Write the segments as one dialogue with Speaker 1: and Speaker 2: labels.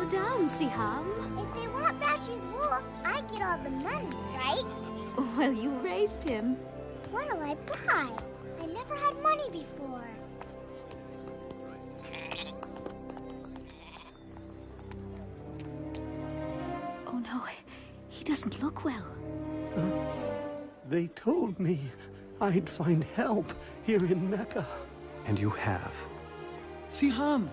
Speaker 1: down, Siham.
Speaker 2: If they want Bashi's wool, I get all the money, right?
Speaker 1: Well, you raised him.
Speaker 2: What'll I buy? I never had money before.
Speaker 1: Oh no, he doesn't look well.
Speaker 3: They told me I'd find help here in Mecca.
Speaker 4: And you have.
Speaker 5: Siham!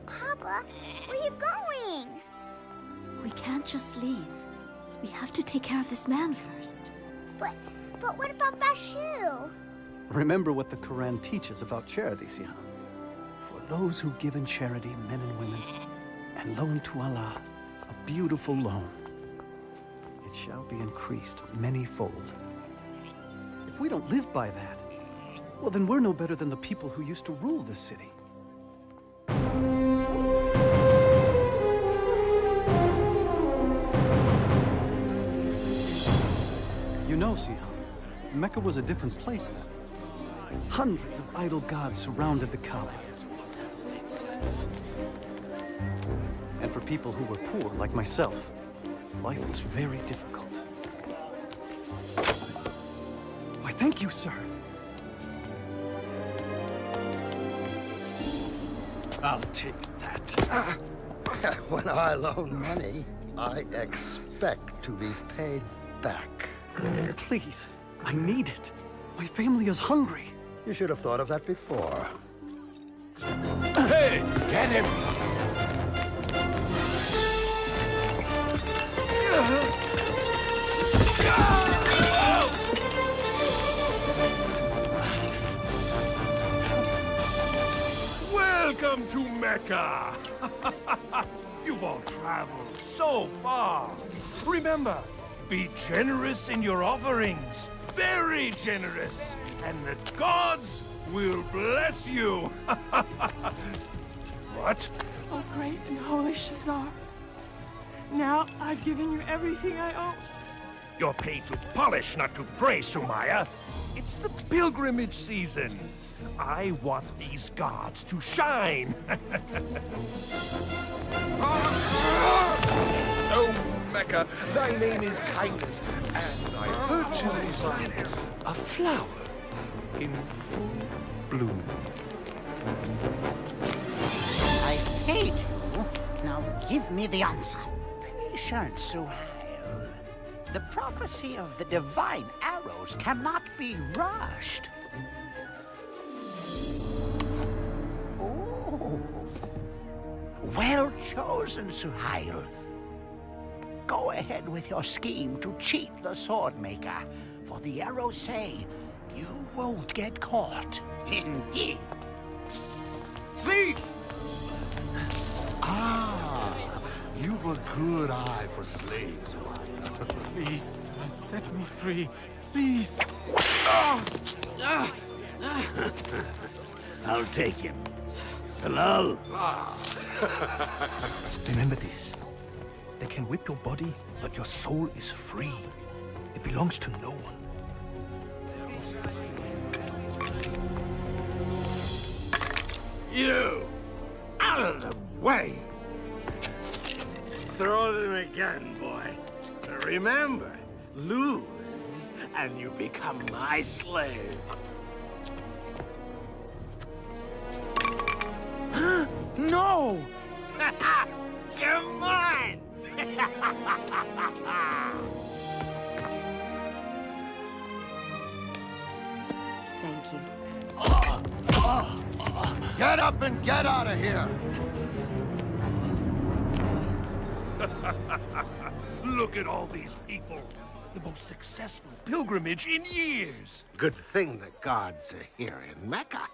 Speaker 2: Papa, where are you going?
Speaker 1: We can't just leave. We have to take care of this man first.
Speaker 2: But what about Bashu?
Speaker 4: Remember what the Quran teaches about charity, Siham. For those who give in charity, men and women, and loan to Allah, a beautiful loan, it shall be increased many-fold. If we don't live by that, well, then we're no better than the people who used to rule this city. You know, Siham, Mecca was a different place then. Hundreds of idol gods surrounded the Kaaba. And for people who were poor, like myself, life was very difficult. Why, thank you, sir. I'll take that.
Speaker 6: When I loan money, I expect to be paid back.
Speaker 4: Please, I need it. My family is hungry.
Speaker 6: You should have thought of that before.
Speaker 5: Hey! Get him!
Speaker 7: Welcome to Mecca! You've all traveled so far. Remember, be generous in your offerings. Very generous. And the gods will bless you. What?
Speaker 8: Oh, great and holy Shazar. Now I've given you everything I own.
Speaker 7: You're paid to polish, not to pray, Sumaya. It's the pilgrimage season. I want these gods to shine.
Speaker 5: Oh, Mecca, thy name is kindness, and thy virtue is like a flower in full bloom.
Speaker 9: I hate you. Now give me the answer. Patience, Suhail. The prophecy of the divine arrows cannot be rushed. Oh. Well chosen, Suhail. Go ahead with your scheme to cheat the Swordmaker, for the arrows say you won't get caught. Indeed.
Speaker 5: Thief! Ah, you've a good eye for slaves, Maya.
Speaker 3: Please, set me free. Please.
Speaker 7: I'll take him. Halal.
Speaker 4: Remember this. They can whip your body, but your soul is free. It belongs to no one.
Speaker 7: You! Out of the way! Throw them again, boy. Remember, lose, and you become my slave.
Speaker 5: No!
Speaker 7: Come on!
Speaker 1: Thank you.
Speaker 6: Get up and get out of here!
Speaker 7: Look at all these people. The most successful pilgrimage in years.
Speaker 6: Good thing the gods are here in Mecca.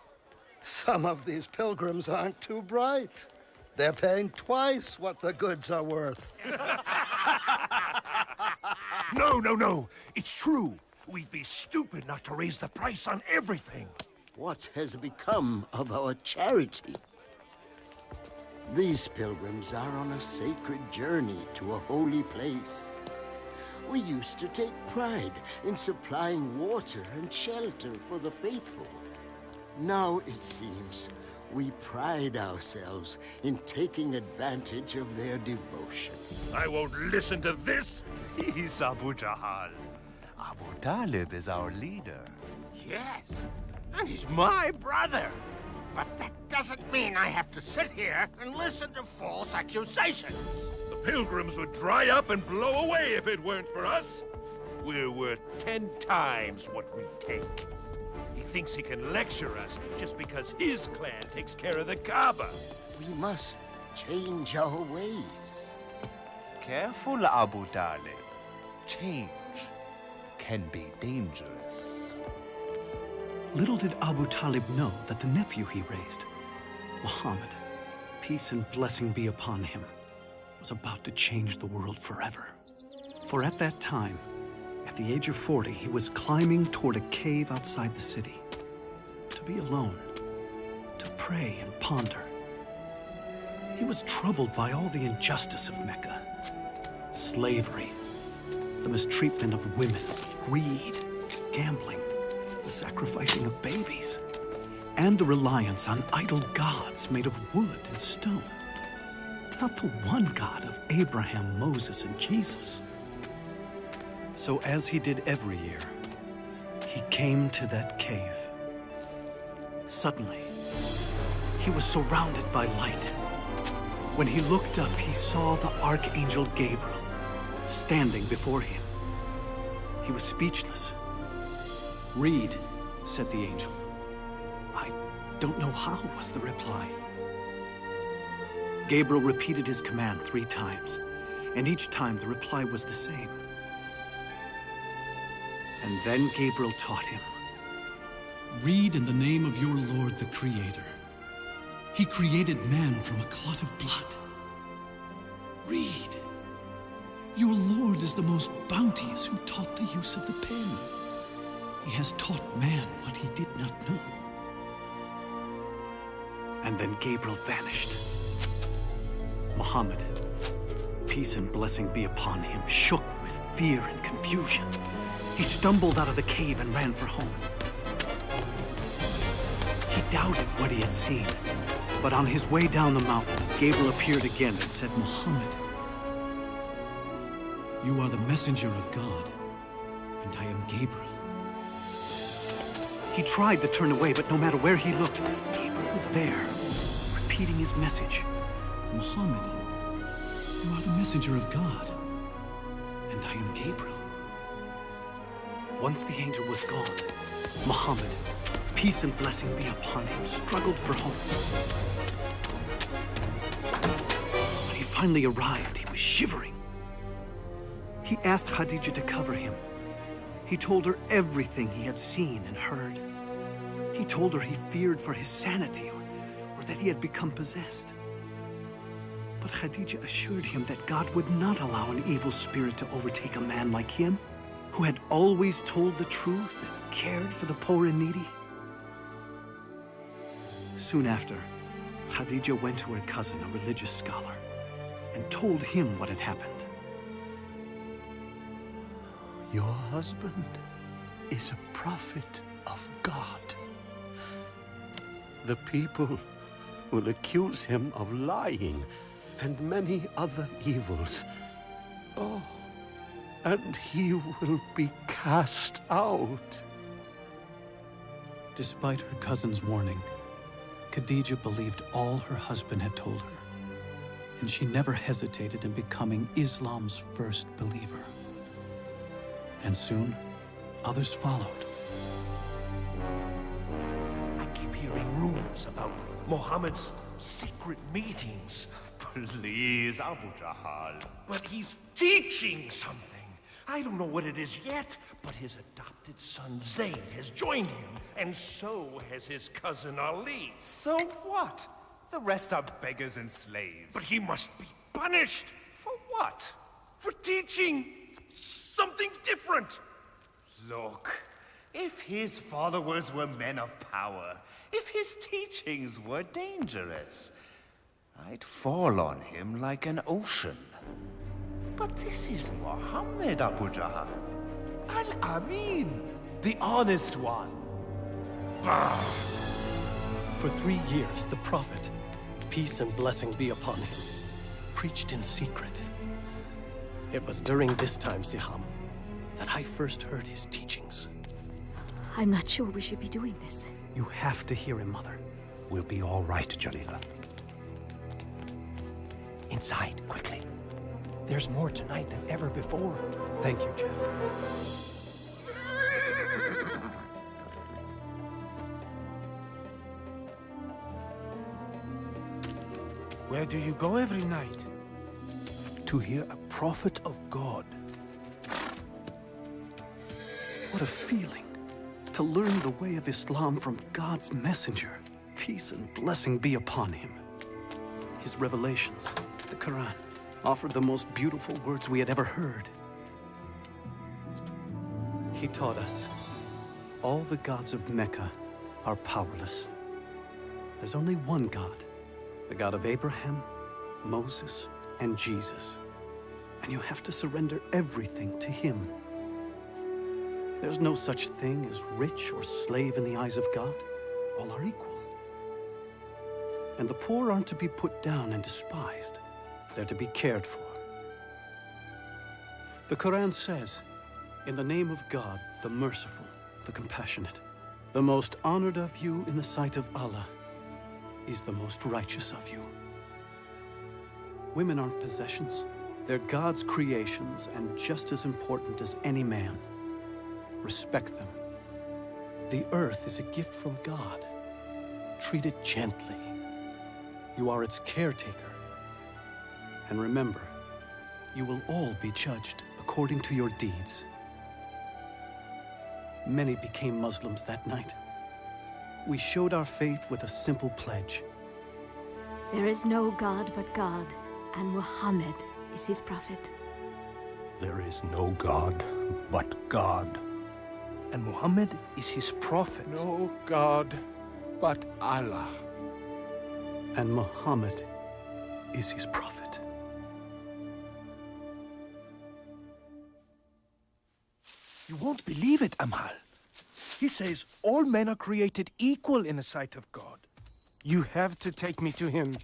Speaker 6: Some of these pilgrims aren't too bright. They're paying twice what the goods are worth.
Speaker 7: No. It's true. We'd be stupid not to raise the price on everything.
Speaker 6: What has become of our charity? These pilgrims are on a sacred journey to a holy place. We used to take pride in supplying water and shelter for the faithful. Now, it seems, We pride ourselves in taking advantage of their devotion.
Speaker 7: I won't listen to this!
Speaker 10: He's Abu Jahal. Abu Talib is our leader.
Speaker 9: Yes, and he's my brother. But that doesn't mean I have to sit here and listen to false accusations.
Speaker 7: The pilgrims would dry up and blow away if it weren't for us. We're worth 10 times what we take. He thinks he can lecture us just because his clan takes care of the Kaaba.
Speaker 6: We must change our ways.
Speaker 10: Careful, Abu Talib. Change can be dangerous.
Speaker 4: Little did Abu Talib know that the nephew he raised, Muhammad, peace and blessing be upon him, was about to change the world forever. For at that time, at the age of 40, he was climbing toward a cave outside the city, to be alone, to pray and ponder. He was troubled by all the injustice of Mecca, slavery, the mistreatment of women, greed, gambling, the sacrificing of babies, and the reliance on idol gods made of wood and stone. Not the one God of Abraham, Moses, and Jesus. So as he did every year, he came to that cave. Suddenly, he was surrounded by light. When he looked up, he saw the Archangel Gabriel standing before him. He was speechless. "Read," said the angel. "I don't know how," was the reply. Gabriel repeated his command 3 times, and each time the reply was the same. And then Gabriel taught him.
Speaker 11: "Read in the name of your Lord the Creator. He created man from a clot of blood. Read. Your Lord is the most bounteous who taught the use of the pen. He has taught man what he did not know."
Speaker 4: And then Gabriel vanished. Muhammad, peace and blessing be upon him, shook with fear and confusion. He stumbled out of the cave and ran for home. He doubted what he had seen, but on his way down the mountain, Gabriel appeared again and said,
Speaker 11: "Muhammad, you are the messenger of God, and I am Gabriel."
Speaker 4: He tried to turn away, but no matter where he looked, Gabriel was there, repeating his message.
Speaker 11: "Muhammad, you are the messenger of God, and I am Gabriel."
Speaker 4: Once the angel was gone, Muhammad, peace and blessing be upon him, struggled for home. When he finally arrived, he was shivering. He asked Khadija to cover him. He told her everything he had seen and heard. He told her he feared for his sanity or that he had become possessed. But Khadija assured him that God would not allow an evil spirit to overtake a man like him, who had always told the truth and cared for the poor and needy. Soon after, Khadija went to her cousin, a religious scholar, and told him what had happened.
Speaker 3: Your husband is a prophet of God. The people will accuse him of lying and many other evils. Oh, and he will be cast out.
Speaker 4: Despite her cousin's warning, Khadija believed all her husband had told her, and she never hesitated in becoming Islam's first believer. And soon, others followed.
Speaker 7: I keep hearing rumors about Muhammad's secret meetings.
Speaker 10: Please, Abu Jahal.
Speaker 7: But he's teaching something. I don't know what it is yet, but his adopted son Zayd has joined him, and so has his cousin Ali.
Speaker 10: So what? The rest are beggars and slaves.
Speaker 7: But he must be punished.
Speaker 10: For what?
Speaker 7: For teaching something different.
Speaker 10: Look, if his followers were men of power, if his teachings were dangerous, I'd fall on him like an ocean. But this is Muhammad, Abu Jahal. Al-Amin, the honest one.
Speaker 7: Bah!
Speaker 4: For 3 years, the prophet, peace and blessing be upon him, preached in secret. It was during this time, Siham, that I first heard his teachings.
Speaker 1: I'm not sure we should be doing this.
Speaker 4: You have to hear him, Mother.
Speaker 9: We'll be all right, Jalila. Inside, quickly. There's more tonight than ever before.
Speaker 4: Thank you, Jeff.
Speaker 7: Where do you go every night?
Speaker 4: To hear a prophet of God. What a feeling to learn the way of Islam from God's messenger. Peace and blessing be upon him. His revelations, the Quran, offered the most beautiful words we had ever heard. He taught us all the gods of Mecca are powerless. There's only one God, the God of Abraham, Moses, and Jesus. And you have to surrender everything to him. There's no such thing as rich or slave in the eyes of God. All are equal. And the poor aren't to be put down and despised. They're to be cared for. The Quran says, in the name of God, the merciful, the compassionate, the most honored of you in the sight of Allah is the most righteous of you. Women aren't possessions. They're God's creations and just as important as any man. Respect them. The earth is a gift from God. Treat it gently. You are its caretaker. And remember, you will all be judged according to your deeds. Many became Muslims that night. We showed our faith with a simple pledge.
Speaker 1: There is no God but God, and Muhammad is his prophet.
Speaker 9: There is no God but God.
Speaker 7: And Muhammad is his prophet.
Speaker 5: No God but Allah.
Speaker 4: And Muhammad is his prophet.
Speaker 7: You won't believe it, Amal. He says all men are created equal in the sight of God. You have to take me to him.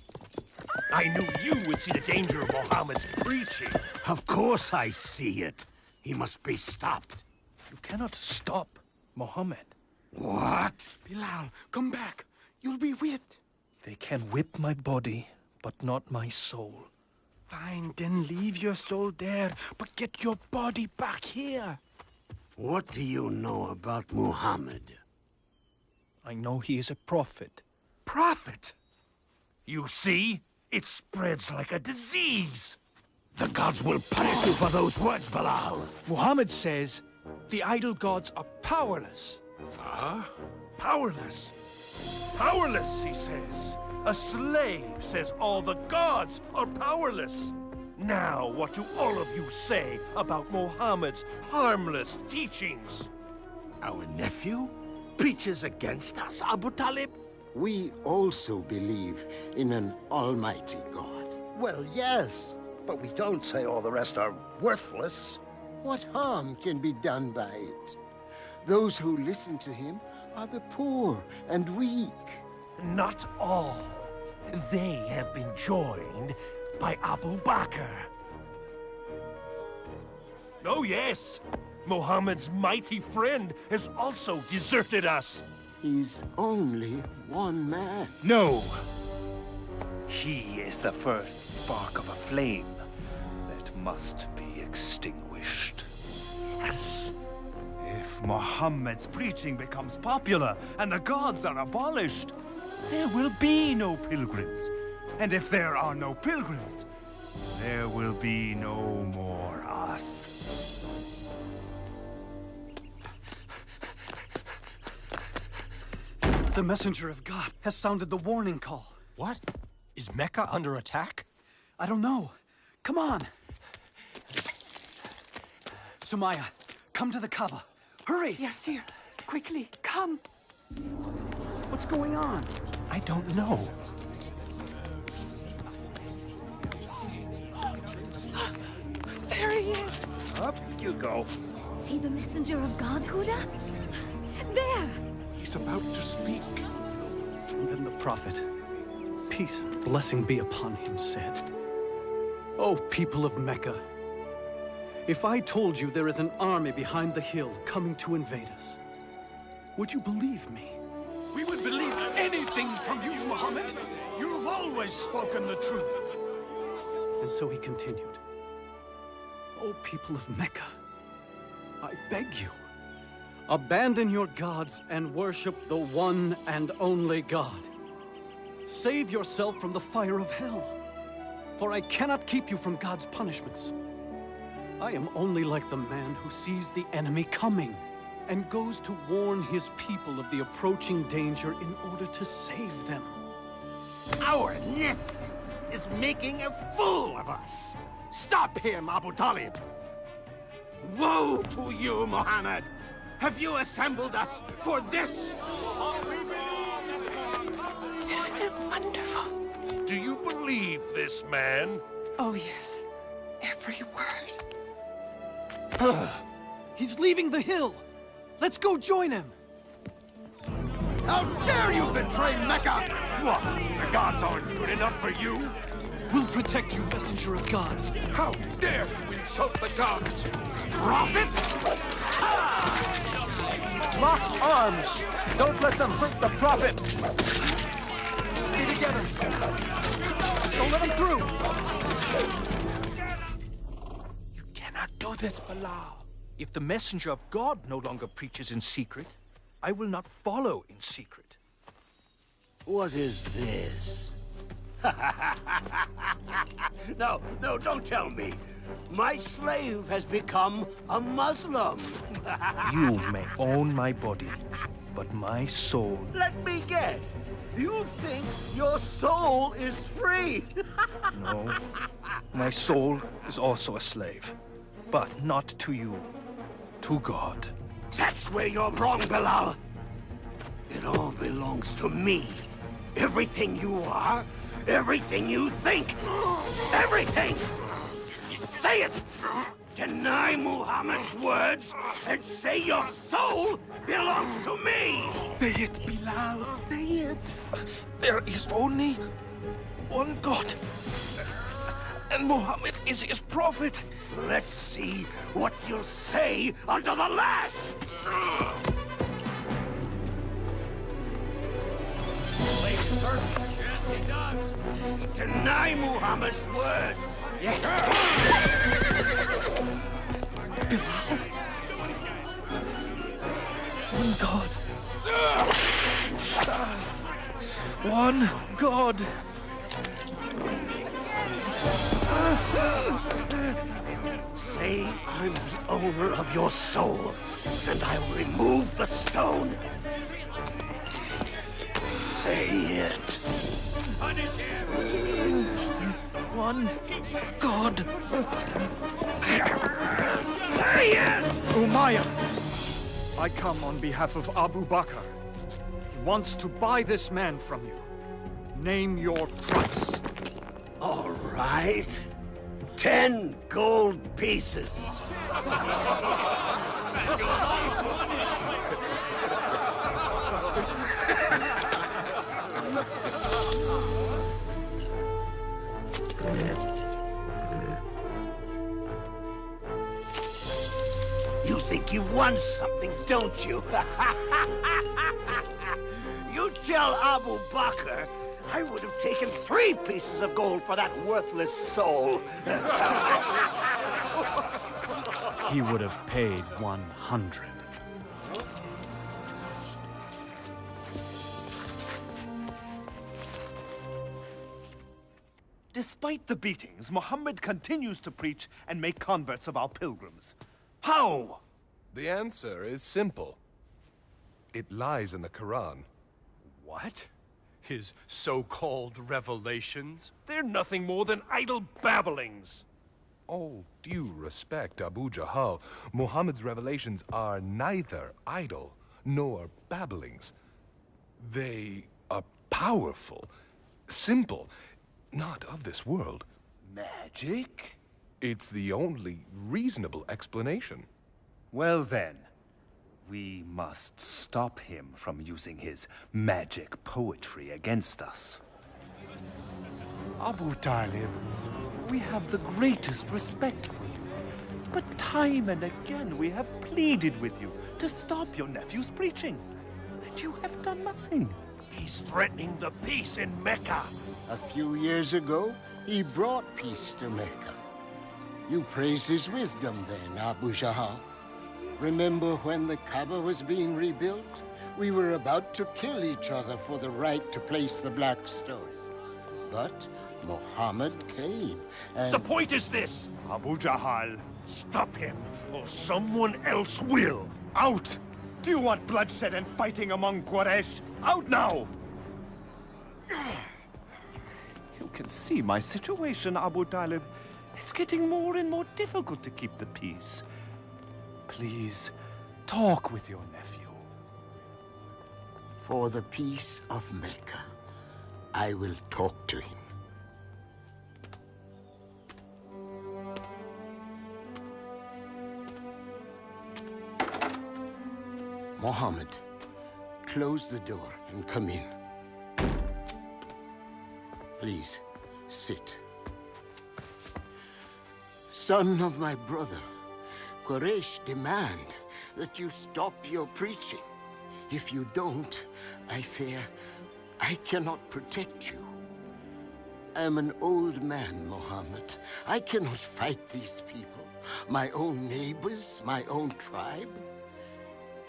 Speaker 7: I knew you would see the danger of Muhammad's preaching.
Speaker 9: Of course I see it. He must be stopped.
Speaker 7: You cannot stop Muhammad.
Speaker 9: What?
Speaker 7: Bilal, come back. You'll be whipped. They can whip my body, but not my soul. Fine, then leave your soul there, but get your body back here.
Speaker 9: What do you know about Muhammad?
Speaker 7: I know he is a prophet.
Speaker 5: Prophet? You see? It spreads like a disease.
Speaker 9: The gods will punish you for those words, Bilal.
Speaker 7: Muhammad says the idol gods are powerless.
Speaker 5: Huh? Powerless? Powerless, he says. A slave says all the gods are powerless. Now, what do all of you say about Muhammad's harmless teachings?
Speaker 9: Our nephew preaches against us, Abu Talib?
Speaker 6: We also believe in an almighty God. Well, yes, but we don't say all the rest are worthless. What harm can be done by it? Those who listen to him are the poor and weak.
Speaker 5: Not all. They have been joined by Abu Bakr. Oh, yes. Muhammad's mighty friend has also deserted us.
Speaker 6: He's only one man.
Speaker 10: No! He is the first spark of a flame that must be extinguished.
Speaker 5: Yes.
Speaker 10: If Muhammad's preaching becomes popular and the gods are abolished, there will be no pilgrims. And if there are no pilgrims, there will be no more us.
Speaker 4: The messenger of God has sounded the warning call.
Speaker 7: What? Is Mecca under attack?
Speaker 4: I don't know. Come on. Sumaya, come to the Kaaba. Hurry!
Speaker 8: Yes, sir. Quickly, come.
Speaker 4: What's going on?
Speaker 7: I don't know.
Speaker 8: There he is.
Speaker 10: Up you go.
Speaker 1: See the messenger of God, Huda? There!
Speaker 5: He's about to speak.
Speaker 4: And then the prophet, peace and blessing be upon him, said, "O people of Mecca, if I told you there is an army behind the hill coming to invade us, would you believe me?"
Speaker 12: We would believe anything from you, Muhammad. You've always spoken the truth.
Speaker 4: And so he continued, "O people of Mecca, I beg you, abandon your gods and worship the one and only God. Save yourself from the fire of hell, for I cannot keep you from God's punishments. I am only like the man who sees the enemy coming and goes to warn his people of the approaching danger in order to save them."
Speaker 6: Our Nith is making a fool of us. Stop him, Abu Talib. Woe to you, Muhammad. Have you assembled us for this?
Speaker 8: Isn't it wonderful?
Speaker 5: Do you believe this man?
Speaker 8: Oh, yes. Every word.
Speaker 4: He's leaving the hill. Let's go join him.
Speaker 6: How dare you betray Mecca? What? The gods aren't good enough for you?
Speaker 12: We'll protect you, messenger of God.
Speaker 5: How dare you insult the gods?
Speaker 6: Prophet?
Speaker 4: Lock arms. Don't let them hurt the prophet. Stay together. Don't let them through.
Speaker 5: You cannot do this, Bilal. If the messenger of God no longer preaches in secret, I will not follow in secret.
Speaker 9: What is this? No, don't tell me. My slave has become a Muslim.
Speaker 5: You may own my body, but my soul...
Speaker 9: Let me guess. You think your soul is free?
Speaker 5: No. My soul is also a slave, but not to you. To God.
Speaker 9: That's where you're wrong, Bilal. It all belongs to me. Everything you are, everything you think, everything! Say it! Deny Muhammad's words and say your soul belongs to me!
Speaker 12: Say it, Bilal, say it.
Speaker 5: There is only one God. And Muhammad is his prophet.
Speaker 9: Let's see what you'll say under the lash! Yes, he does. Deny Muhammad's words.
Speaker 12: Yes.
Speaker 5: One God. One God.
Speaker 9: Say I'm the owner of your soul, and I will remove the stone. Say it.
Speaker 5: Punish him. One God.
Speaker 9: Say it!
Speaker 12: Umayyah, I come on behalf of Abu Bakr. He wants to buy this man from you. Name your price.
Speaker 9: All right. 10 gold pieces. You think you won something, don't you? You tell Abu Bakr I would have taken 3 pieces of gold for that worthless soul.
Speaker 12: He would have paid 100.
Speaker 10: Despite the beatings, Muhammad continues to preach and make converts of our pilgrims. How?
Speaker 13: The answer is simple. It lies in the Quran.
Speaker 7: What? His so-called revelations?
Speaker 5: They're nothing more than idle babblings.
Speaker 13: All due respect, Abu Jahal, Muhammad's revelations are neither idle nor babblings. They are powerful, simple, not of this world.
Speaker 10: Magic?
Speaker 13: It's the only reasonable explanation.
Speaker 10: Well then, We must stop him from using his magic poetry against us. Abu Talib, we have the greatest respect for you. But time and again we have pleaded with you to stop your nephew's preaching. And you have done nothing.
Speaker 5: He's threatening the peace in Mecca.
Speaker 6: A few years ago, he brought peace to Mecca. You praised his wisdom then, Abu Jahal. Remember when the Kaaba was being rebuilt? We were about to kill each other for the right to place the Black Stone. But Muhammad came, and...
Speaker 5: The point is this, Abu Jahal. Stop him, or someone else will.
Speaker 7: Out! Do you want bloodshed and fighting among Quraysh? Out now!
Speaker 10: You can see my situation, Abu Talib. It's getting more and more difficult to keep the peace. Please, talk with your nephew.
Speaker 6: For the peace of Mecca, I will talk to him. Muhammad, close the door and come in. Please, sit. Son of my brother, Quraysh demand that you stop your preaching. If you don't, I fear I cannot protect you. I am an old man, Muhammad. I cannot fight these people. My own neighbors, my own tribe.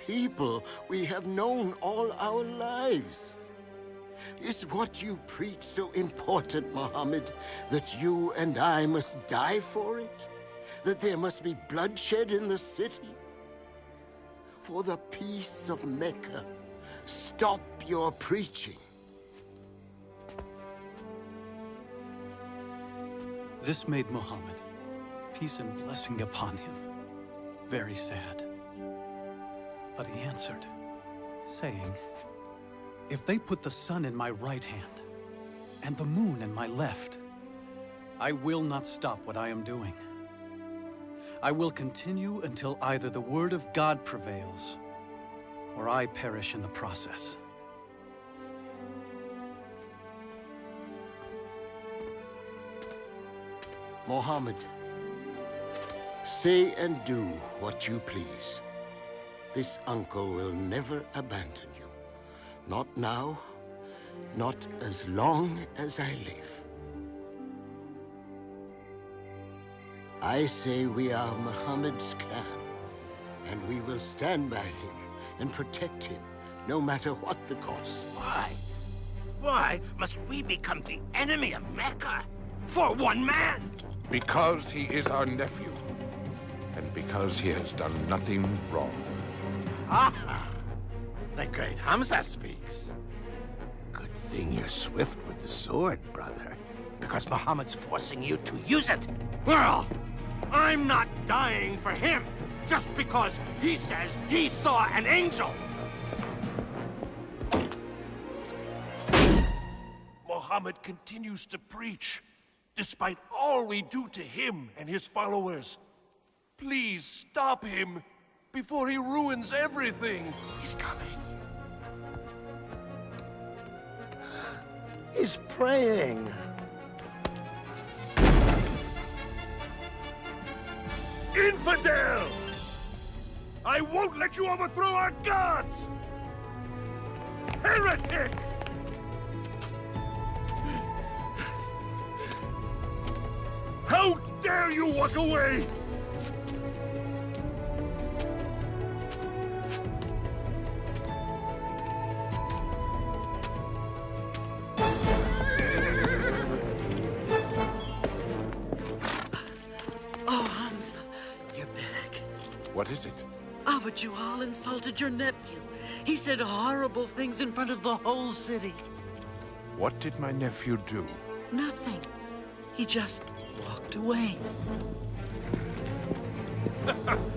Speaker 6: People we have known all our lives. Is what you preach so important, Muhammad, that you and I must die for it? That there must be bloodshed in the city? For the peace of Mecca, stop your preaching.
Speaker 4: This made Muhammad, peace and blessing upon him, very sad. But he answered, saying, if they put the sun in my right hand and the moon in my left, I will not stop what I am doing. I will continue until either the word of God prevails or I perish in the process.
Speaker 6: Muhammad, say and do what you please. This uncle will never abandon you. Not now, not as long as I live. I say we are Muhammad's clan, and we will stand by him and protect him, no matter what the cost.
Speaker 9: Why? Why must we become the enemy of Mecca? For one man?
Speaker 13: Because he is our nephew, and because he has done nothing wrong.
Speaker 9: Ah! The great Hamza speaks. Good thing you're swift with the sword, brother. Because Muhammad's forcing you to use it. Well, I'm not dying for him, just because he says he saw an angel.
Speaker 5: Muhammad continues to preach, despite all we do to him and his followers. Please stop him before he ruins everything.
Speaker 9: He's coming.
Speaker 6: He's praying.
Speaker 5: Infidel! I won't let you overthrow our gods! Heretic! How dare you walk away!
Speaker 14: Oh, Hamza, you're back.
Speaker 13: What is it?
Speaker 14: Abu Jahal insulted your nephew. He said horrible things in front of the whole city.
Speaker 13: What did my nephew do?
Speaker 14: Nothing. He just walked away.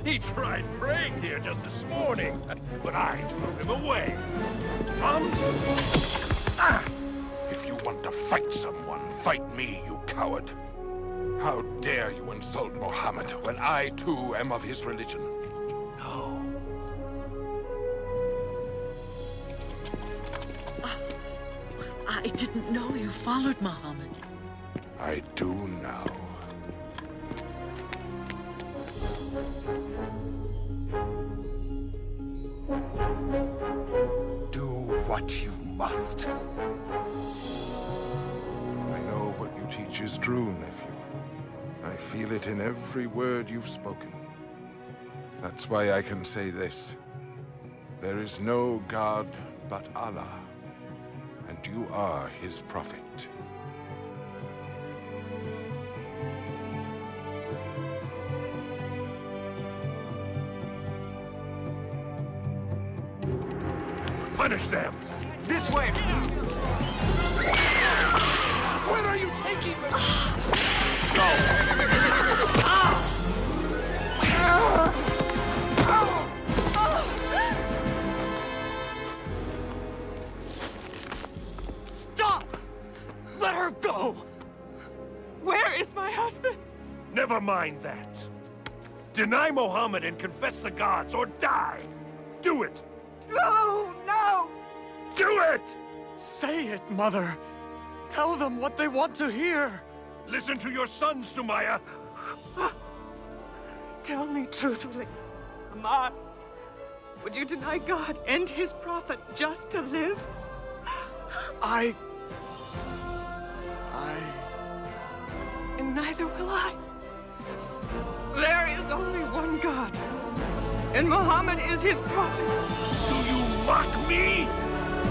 Speaker 5: He tried praying here just this morning, but I drove him away.
Speaker 13: If you want to fight someone, fight me, you coward. How dare you insult Muhammad when I, too, am of his religion?
Speaker 9: No.
Speaker 14: I didn't know you followed Muhammad.
Speaker 13: I do now.
Speaker 10: Do what you must.
Speaker 13: I know what you teach is true, nephew. I feel it in every word you've spoken. That's why I can say this. There is no God but Allah, and you are his prophet.
Speaker 5: Punish them!
Speaker 7: This way!
Speaker 5: Where are you taking them?
Speaker 8: Stop! Let her go! Where is my husband?
Speaker 5: Never mind that. Deny Mohammed and confess the gods, or die! Do it!
Speaker 8: No! No!
Speaker 5: Do it!
Speaker 12: Say it, Mother. Tell them what they want to hear.
Speaker 5: Listen to your son, Sumaya.
Speaker 8: Tell me truthfully, Ammar, would you deny God and his prophet just to live? And neither will I. There is only one God, and Muhammad is his prophet.
Speaker 5: Do you mock me?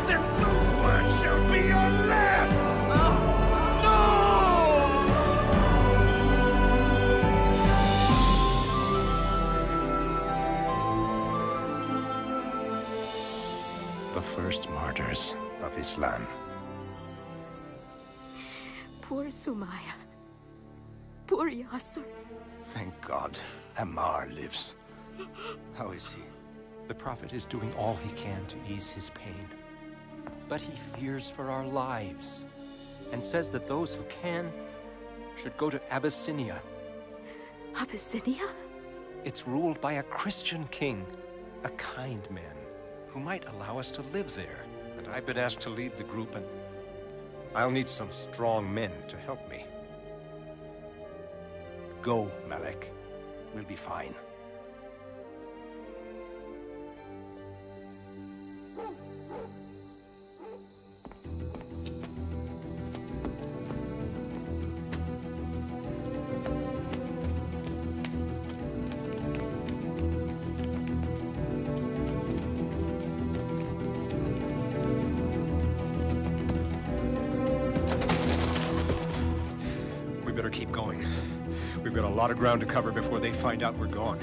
Speaker 5: Then those words shall be your last!
Speaker 10: The first martyrs of Islam.
Speaker 1: Poor Sumaya. Poor Yasser.
Speaker 10: Thank God, Ammar lives.
Speaker 15: How is he? The Prophet is doing all he can to ease his pain. But he fears for our lives, and says that those who can should go to Abyssinia.
Speaker 1: Abyssinia?
Speaker 15: It's ruled by a Christian king, a kind man, who might allow us to live there. And I've been asked to lead the group, and I'll need some strong men to help me. Go, Malek. We'll be fine. We better keep going. We've got a lot of ground to cover before they find out we're gone.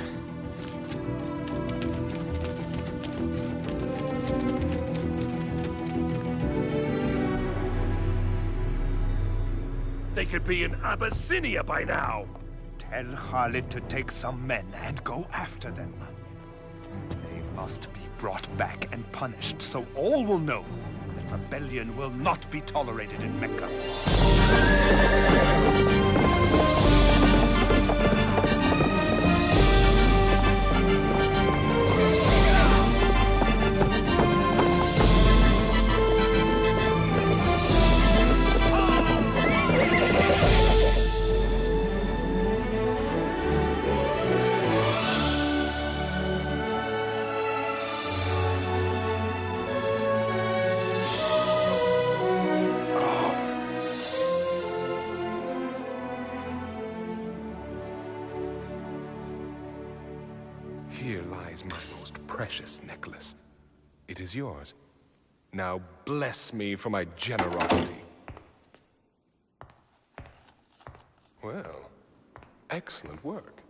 Speaker 5: They could be in Abyssinia by now!
Speaker 10: Tell Khalid to take some men and go after them. They must be brought back and punished, so all will know that rebellion will not be tolerated in Mecca.
Speaker 13: Here lies my most precious necklace. It is yours. Now bless me for my generosity. Well, excellent work.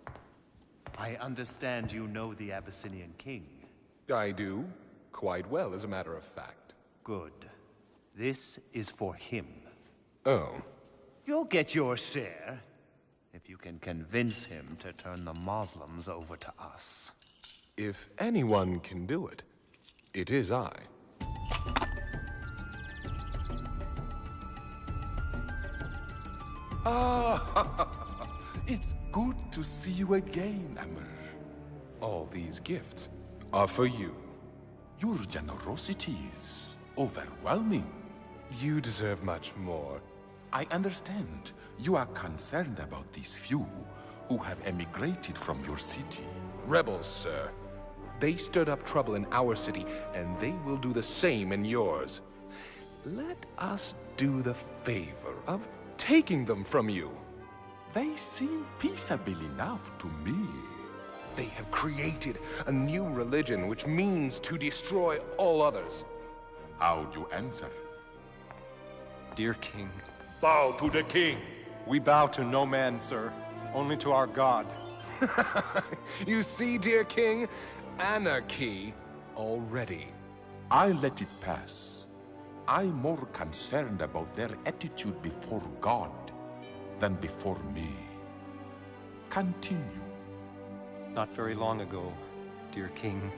Speaker 10: I understand you know the Abyssinian king.
Speaker 13: I do. Quite well, as a matter of fact.
Speaker 10: Good. This is for him.
Speaker 13: Oh.
Speaker 10: You'll get your share, if you can convince him to turn the Muslims over to us.
Speaker 13: If anyone can do it, it is I. Ah, it's good to see you again, Amr. All these gifts are for you.
Speaker 16: Your generosity is overwhelming. You deserve much more.
Speaker 17: I understand. You are concerned about these few who have emigrated from your city.
Speaker 16: Rebels, sir. They stirred up trouble in our city, and they will do the same in yours. Let us do the favor of taking them from you.
Speaker 17: They seem peaceable enough to me.
Speaker 16: They have created a new religion which means to destroy all others.
Speaker 17: How do you answer?
Speaker 15: Dear King.
Speaker 5: Bow to the king.
Speaker 15: We bow to no man, sir. Only to our God.
Speaker 16: You see, dear king? Anarchy already.
Speaker 17: I let it pass. I'm more concerned about their attitude before God than before me. Continue.
Speaker 15: Not very long ago, dear King,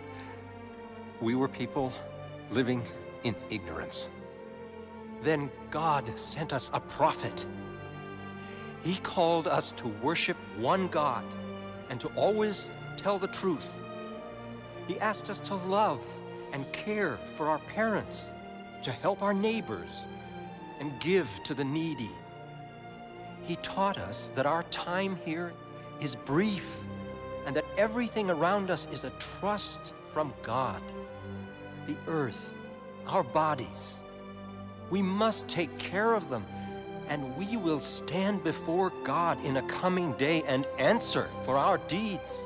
Speaker 15: we were people living in ignorance. Then God sent us a prophet. He called us to worship one God and to always tell the truth. He asked us to love and care for our parents, to help our neighbors, and give to the needy. He taught us that our time here is brief and that everything around us is a trust from God. The earth, our bodies, we must take care of them, and we will stand before God in a coming day and answer for our deeds.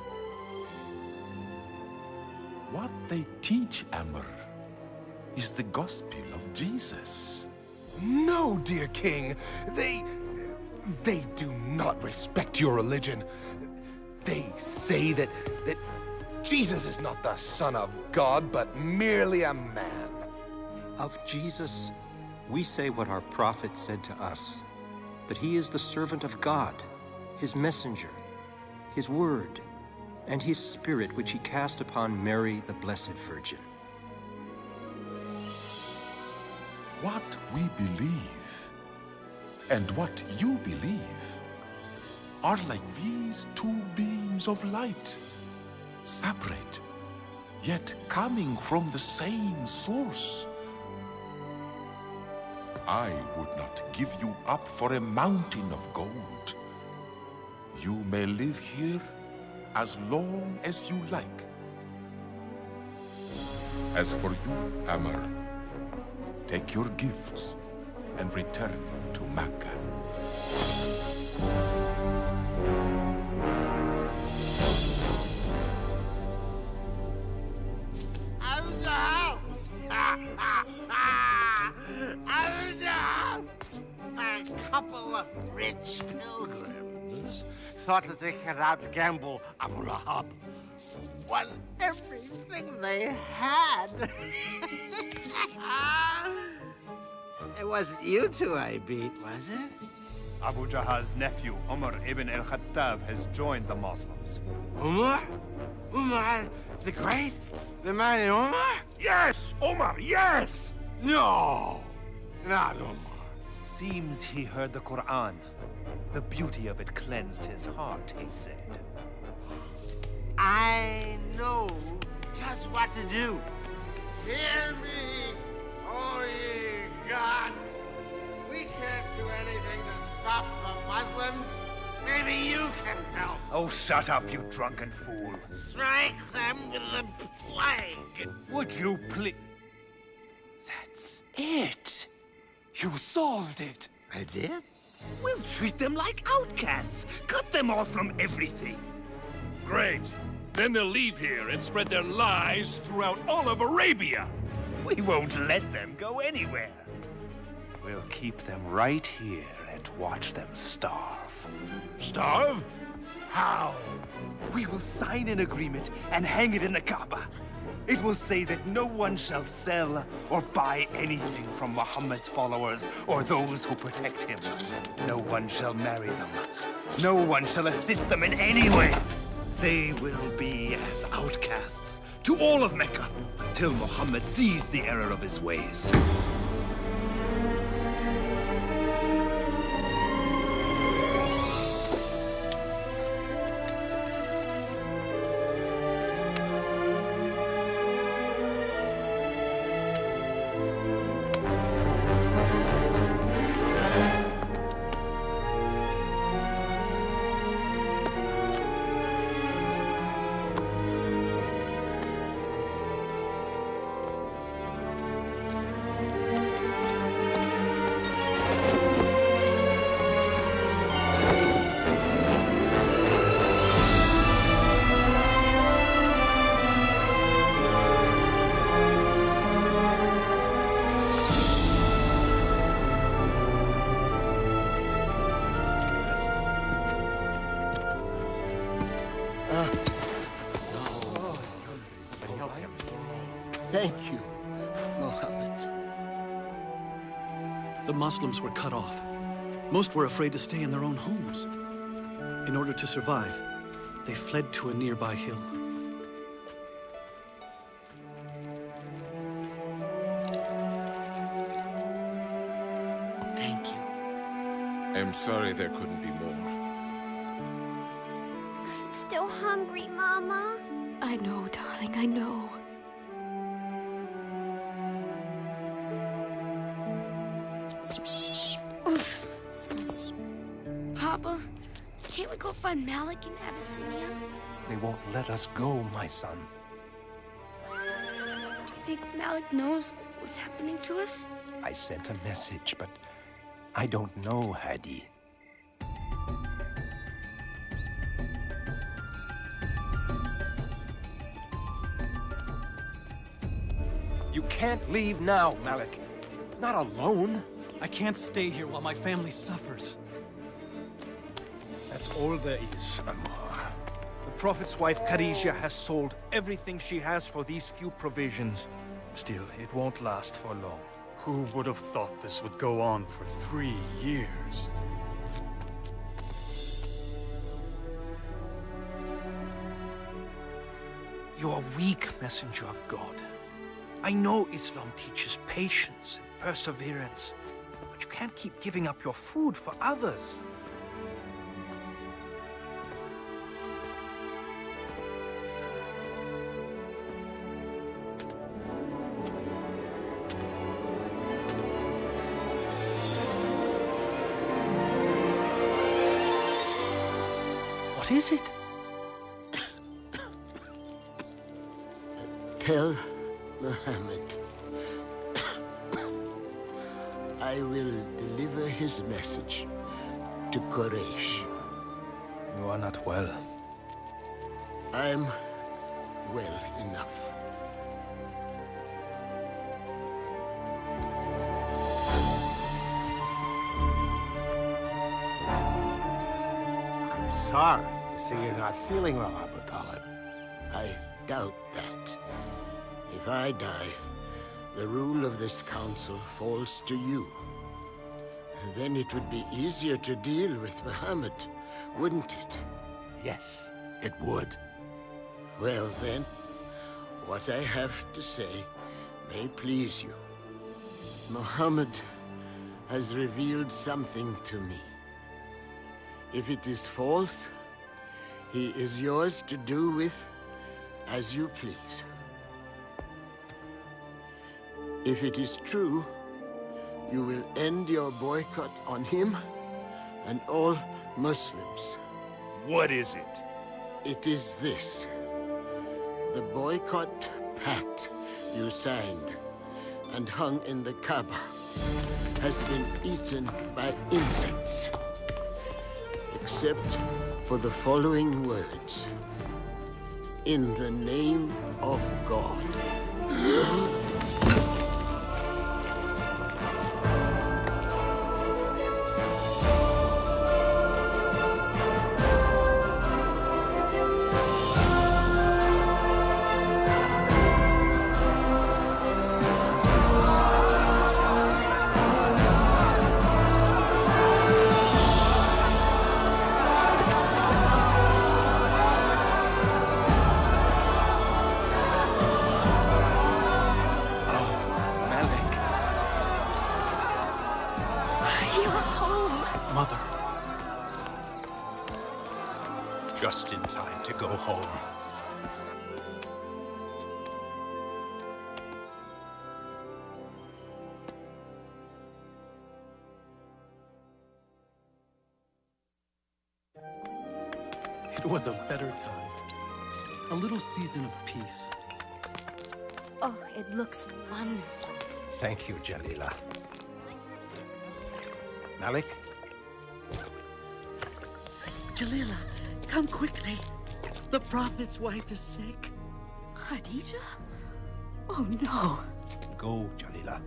Speaker 17: What they teach, Amr, is the gospel of Jesus.
Speaker 16: No, dear king. They do not respect your religion. They say that Jesus is not the Son of God, but merely a man.
Speaker 15: Of Jesus, we say what our prophet said to us, that he is the servant of God, his messenger, his word, and his spirit which he cast upon Mary, the Blessed Virgin.
Speaker 17: What we believe and what you believe are like these two beams of light, separate, yet coming from the same source. I would not give you up for a mountain of gold. You may live here as long as you like. As for you, Amr, take your gifts and return to Mecca.
Speaker 9: A couple of rich pilgrims thought that they could outgamble Abu Lahab. Won everything they had. It wasn't you two I beat, was it?
Speaker 10: Abu Jahal's nephew, Umar ibn al-Khattab, has joined the Muslims.
Speaker 9: Umar? Umar the Great? The mighty Umar?
Speaker 5: Yes! Omar, yes!
Speaker 9: No! Not Umar.
Speaker 10: Seems he heard the Quran. The beauty of it cleansed his heart, he said.
Speaker 9: I know just what to do. Hear me, O ye gods! We can't do anything to stop the Muslims. Maybe you can help.
Speaker 10: Oh, shut up, you drunken fool.
Speaker 9: Strike them with the plague.
Speaker 10: Would you please? That's it. You solved it.
Speaker 9: I did?
Speaker 5: We'll treat them like outcasts. Cut them off from everything. Great. Then they'll leave here and spread their lies throughout all of Arabia.
Speaker 10: We won't let them go anywhere. We'll keep them right here and watch them starve.
Speaker 5: Starve? How?
Speaker 10: We will sign an agreement and hang it in the Kaaba. It will say that no one shall sell or buy anything from Muhammad's followers or those who protect him. No one shall marry them. No one shall assist them in any way. They will be as outcasts to all of Mecca until Muhammad sees the error of his ways.
Speaker 4: Muslims were cut off. Most were afraid to stay in their own homes. In order to survive, they fled to a nearby hill.
Speaker 14: Thank you.
Speaker 13: I'm sorry there couldn't be more.
Speaker 2: I'm still hungry, Mama.
Speaker 1: I know, darling, I know.
Speaker 18: Oof. Papa, can't we go find Malik in Abyssinia?
Speaker 15: They won't let us go, my son.
Speaker 18: Do you think Malik knows what's happening to us?
Speaker 15: I sent a message, but I don't know, Hadi. You can't leave now, Malik. Not alone.
Speaker 4: I can't stay here while my family suffers.
Speaker 5: That's all there is, Anwar. The Prophet's wife, Khadijah, has sold everything she has for these few provisions. Still, it won't last for long.
Speaker 12: Who would have thought this would go on for 3 years?
Speaker 5: You're a weak messenger of God. I know Islam teaches patience and perseverance, but you can't keep giving up your food for others. What is it?
Speaker 6: Tell Muhammad I will deliver his message to Quraysh.
Speaker 5: You are not well.
Speaker 6: I'm well enough.
Speaker 9: I'm sorry to see you're not feeling well, Abu Talib.
Speaker 6: I doubt that. If I die, the rule of this council falls to you. Then it would be easier to deal with Muhammad, wouldn't it?
Speaker 9: Yes, it would.
Speaker 6: Well then, what I have to say may please you. Muhammad has revealed something to me. If it is false, he is yours to do with as you please. If it is true, you will end your boycott on him and all Muslims.
Speaker 5: What is it?
Speaker 6: It is this. The boycott pact you signed and hung in the Kaaba has been eaten by insects. Except for the following words. In the name of God.
Speaker 4: Mother.
Speaker 15: Just in time to go home.
Speaker 4: It was a better time. A little season of peace.
Speaker 1: Oh, it looks wonderful.
Speaker 15: Thank you, Jalila. Malik?
Speaker 14: Jalila, come quickly. The Prophet's wife is sick.
Speaker 1: Khadijah? Oh, no.
Speaker 15: Go, Jalila.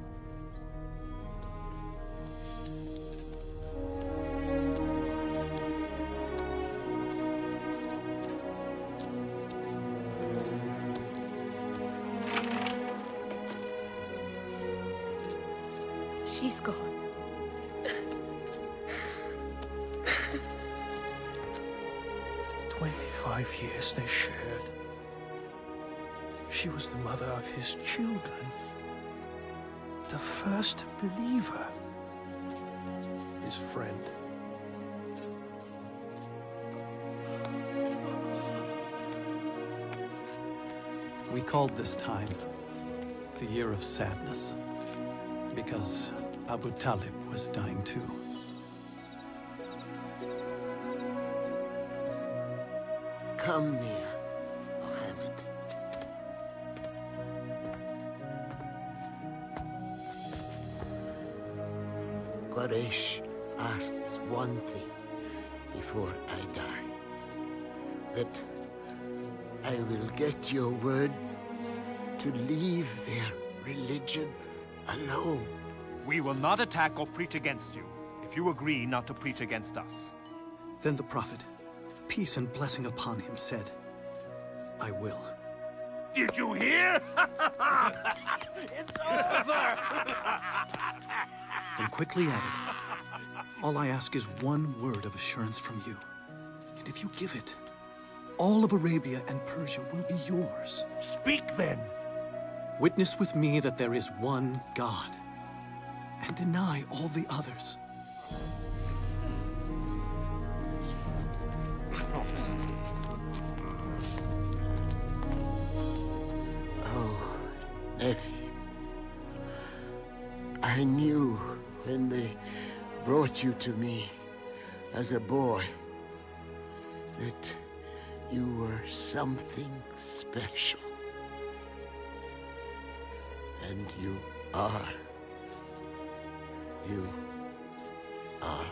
Speaker 1: She's gone.
Speaker 5: 5 years they shared. She was the mother of his children. The first believer. His friend.
Speaker 4: We called this time the Year of Sadness, because Abu Talib was dying too.
Speaker 6: Come near, Muhammad. Quraysh asks one thing before I die. That I will get your word to leave their religion alone.
Speaker 15: We will not attack or preach against you, if you agree not to preach against us.
Speaker 4: Then the Prophet, peace and blessing upon him, said, I will.
Speaker 5: Did you hear?
Speaker 9: It's over!
Speaker 4: And quickly added, all I ask is one word of assurance from you. And if you give it, all of Arabia and Persia will be yours.
Speaker 5: Speak then.
Speaker 4: Witness with me that there is one God, and deny all the others.
Speaker 6: Oh, nephew. I knew when they brought you to me as a boy that you were something special. And you are. You are.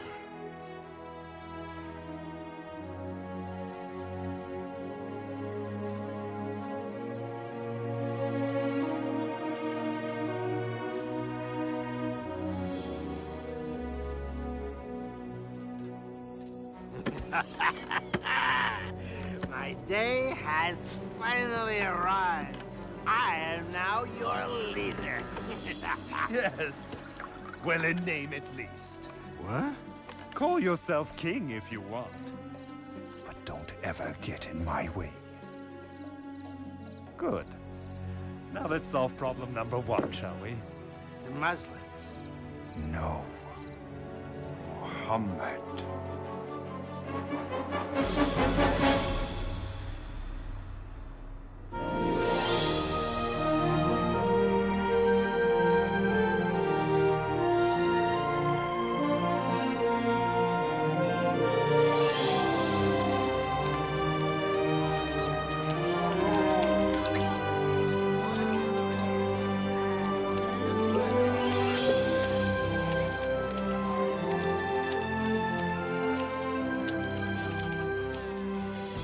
Speaker 9: My day has finally arrived. I am now your leader.
Speaker 5: Yes. Well, in name at least.
Speaker 15: What? Call yourself king if you want. But don't ever get in my way. Good. Now let's solve problem number 1, shall we?
Speaker 9: The Muslims.
Speaker 15: No. Muhammad.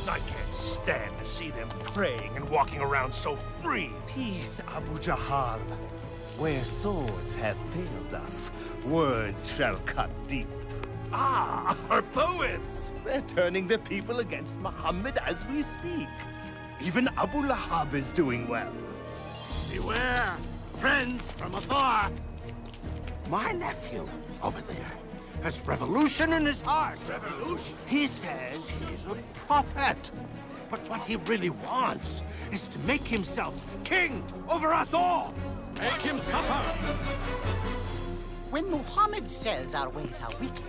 Speaker 5: I can't stand to see them praying and walking around so free.
Speaker 10: Peace, Abu Jahal. Where swords have failed us, words shall cut deep.
Speaker 5: Ah, our poets!
Speaker 10: They're turning the people against Muhammad as we speak. Even Abu Lahab is doing well.
Speaker 9: Beware, friends from afar. My nephew over there has revolution in his heart.
Speaker 5: Revolution?
Speaker 9: He says he's a prophet. But what he really wants is to make himself king over us all. Make him suffer.
Speaker 19: When Muhammad says our ways are wicked,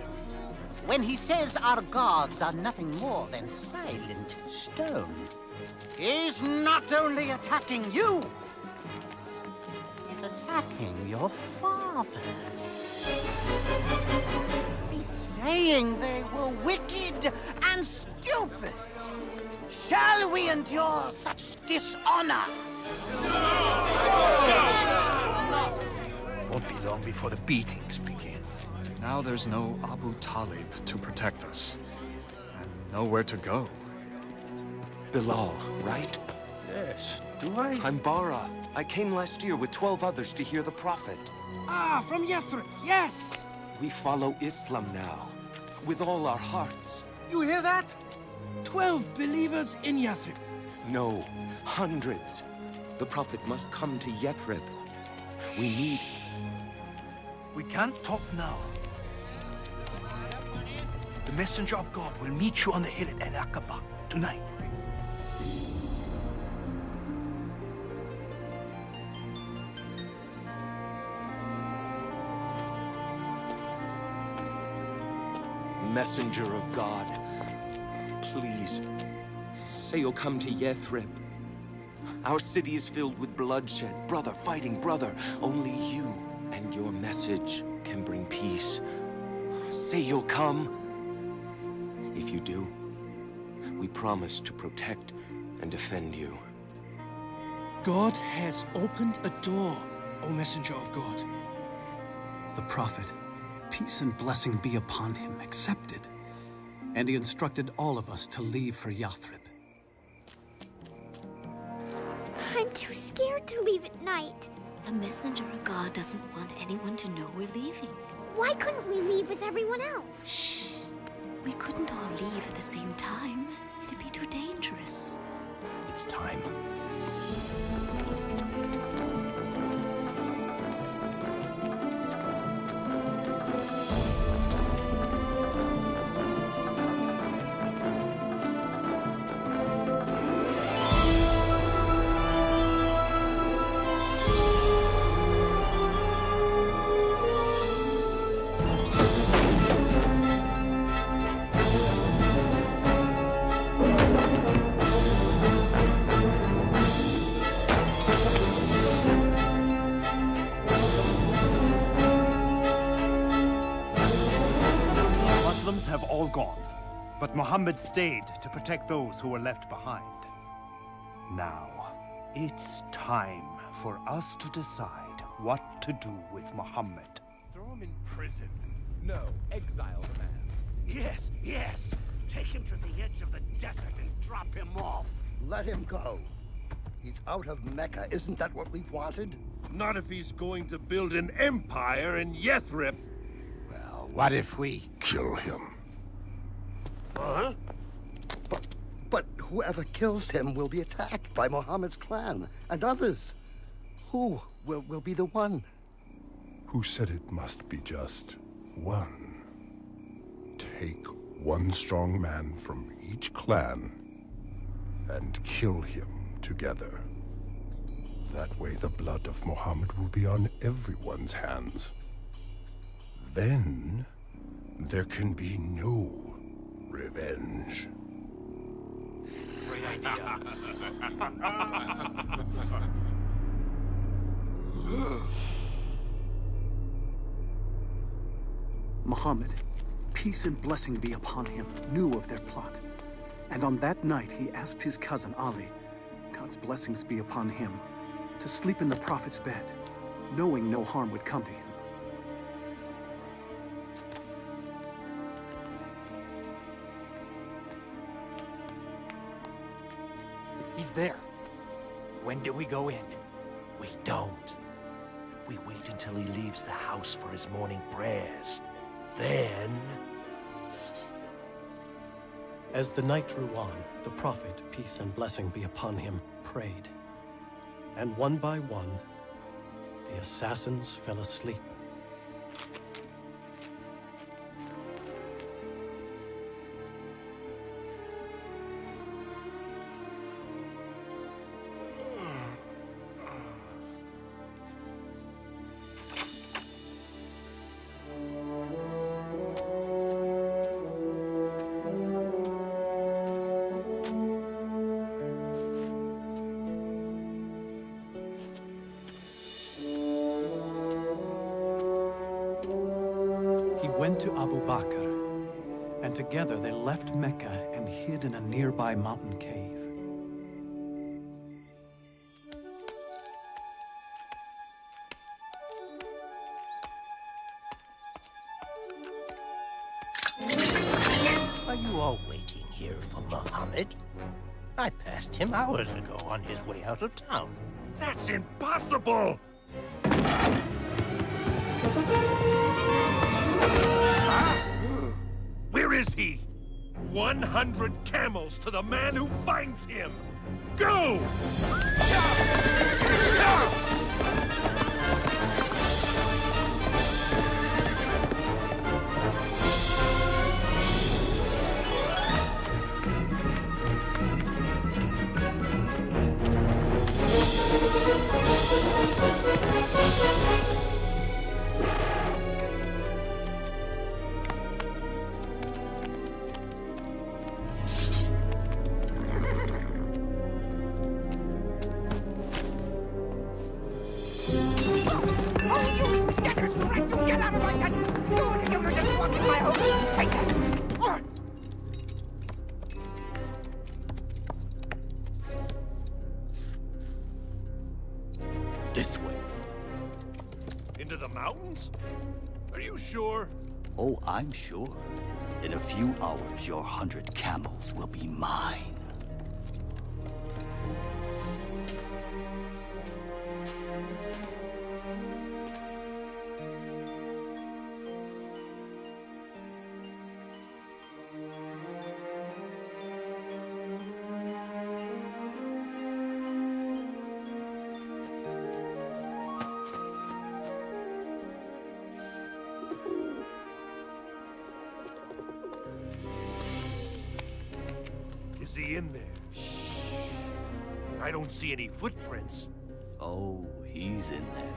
Speaker 19: when he says our gods are nothing more than silent stone, he's not only attacking you, he's attacking your fathers. He's saying they were wicked and stupid. Shall we endure such dishonor?
Speaker 5: Won't be long before the beatings begin.
Speaker 12: Now there's no Abu Talib to protect us, and nowhere to go.
Speaker 20: Bilal, right?
Speaker 5: Yes, do I?
Speaker 20: I'm Bara. I came last year with 12 others to hear the Prophet.
Speaker 14: Ah, from Yathrib, yes!
Speaker 20: We follow Islam now, with all our hearts.
Speaker 14: You hear that? 12 believers in Yathrib.
Speaker 20: No, hundreds. The Prophet must come to Yathrib. We need...
Speaker 5: We can't talk now. The messenger of God will meet you on the hill at Al-Aqaba tonight.
Speaker 20: messenger of God. Please, say you'll come to Yathrib. Our city is filled with bloodshed, brother fighting brother. Only you and your message can bring peace. Say you'll come. If you do, we promise to protect and defend you.
Speaker 21: God has opened a door, O messenger of God.
Speaker 4: The prophet, peace and blessing be upon him, accepted. And he instructed all of us to leave for Yathrib.
Speaker 2: I'm too scared to leave at night.
Speaker 1: The messenger of God doesn't want anyone to know we're leaving.
Speaker 2: Why couldn't we leave with everyone else?
Speaker 1: Shh. We couldn't all leave at the same time. It'd be too dangerous.
Speaker 4: It's time.
Speaker 22: But Muhammad stayed to protect those who were left behind. Now, it's time for us to decide what to do with Muhammad.
Speaker 16: Throw him in prison. No, exile the man.
Speaker 6: Yes, yes. Take him to the edge of the desert and drop him off. Let him go. He's out of Mecca. Isn't that what we've wanted?
Speaker 5: Not if he's going to build an empire in Yathrib.
Speaker 6: Well, what if we
Speaker 17: kill him?
Speaker 6: Huh? But whoever kills him will be attacked by Muhammad's clan and others. Who will be the one?
Speaker 13: Who said it must be just one? Take one strong man from each clan and kill him together. That way the blood of Muhammad will be on everyone's hands. Then there can be no revenge.
Speaker 9: Great idea.
Speaker 4: Muhammad, peace and blessing be upon him, knew of their plot. And on that night he asked his cousin Ali, God's blessings be upon him, to sleep in the prophet's bed, knowing no harm would come to him.
Speaker 9: He's there. When do we go in? We don't. We wait until he leaves the house for his morning prayers. Then...
Speaker 23: As the night drew on, the prophet, peace and blessing be upon him, prayed. And one by one, the assassins fell asleep. Went to Abu Bakr, and together they left Mecca and hid in a nearby mountain cave.
Speaker 9: Are you all waiting here for Muhammad? I passed him hours ago on his way out of town.
Speaker 5: That's impossible! Where is he? 100 camels to the man who finds him! Go! things? Are you sure?
Speaker 3: Oh, I'm sure. In a few hours, your 100 camels will be mine.
Speaker 5: Is he in there? I don't see any footprints.
Speaker 3: Oh, he's in there.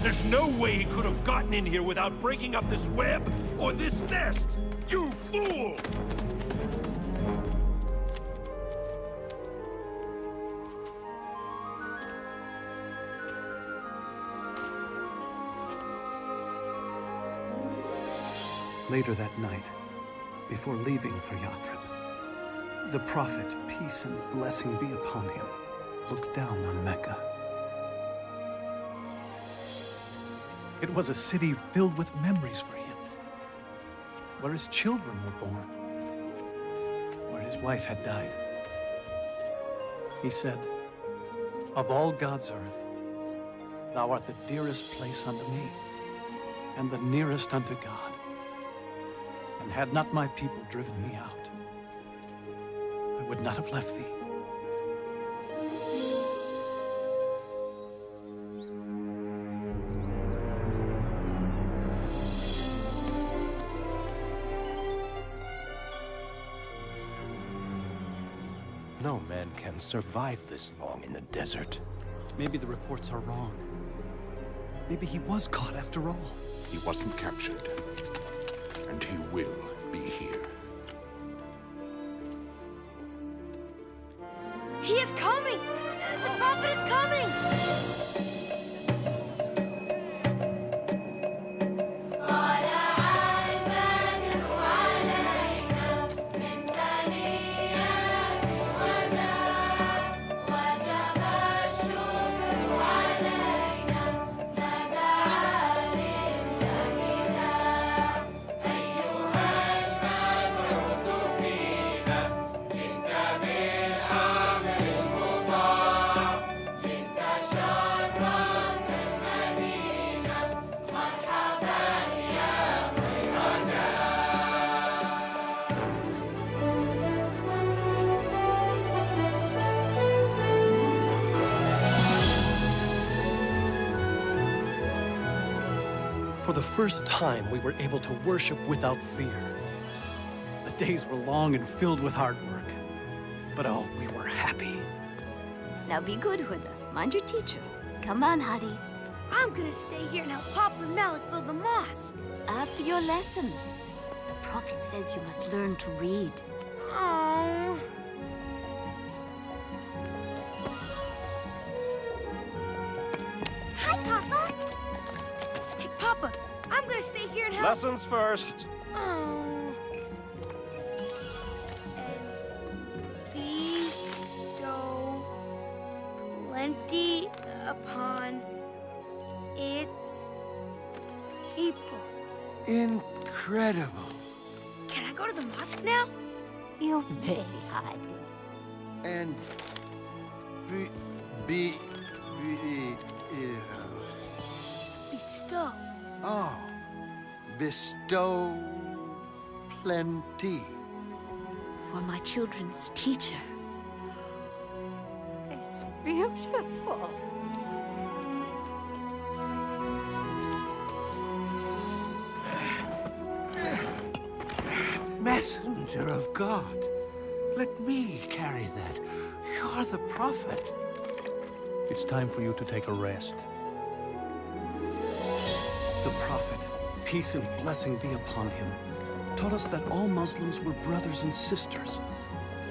Speaker 5: There's no way he could have gotten in here without breaking up this web or this nest! You fool!
Speaker 4: Later that night, before leaving for Yathrib, the prophet, peace and blessing be upon him, looked down on Mecca. It was a city filled with memories for him, where his children were born, where his wife had died. He said, "Of all God's earth, thou art the dearest place unto me, and the nearest unto God. And had not my people driven me out, I would not have left thee."
Speaker 16: No man can survive this long in the desert.
Speaker 4: Maybe the reports are wrong. Maybe he was caught after all.
Speaker 17: He wasn't captured. And he will be here.
Speaker 18: He is coming! The prophet is coming!
Speaker 4: For the first time, we were able to worship without fear. The days were long and filled with hard work. But oh, we were happy.
Speaker 1: Now be good, Huda. Mind your teacher. Come on, Hadi.
Speaker 18: I'm gonna stay here and help Papa and Malik build the mosque.
Speaker 1: After your lesson. The prophet says you must learn to read.
Speaker 18: Oh.
Speaker 2: Hi, Papa.
Speaker 18: Hey, Papa, I'm gonna stay here and help.
Speaker 16: Lessons first.
Speaker 18: Oh. And bestow plenty upon its people.
Speaker 6: Incredible.
Speaker 18: Can I go to the mosque now?
Speaker 1: You may, Hadi.
Speaker 6: And
Speaker 18: Bestow.
Speaker 6: oh, bestow plenty.
Speaker 1: For my children's teacher.
Speaker 2: It's beautiful.
Speaker 9: Messenger of God, let me carry that. You're the prophet.
Speaker 4: It's time for you to take a rest. The prophet, peace and blessing be upon him, taught us that all Muslims were brothers and sisters,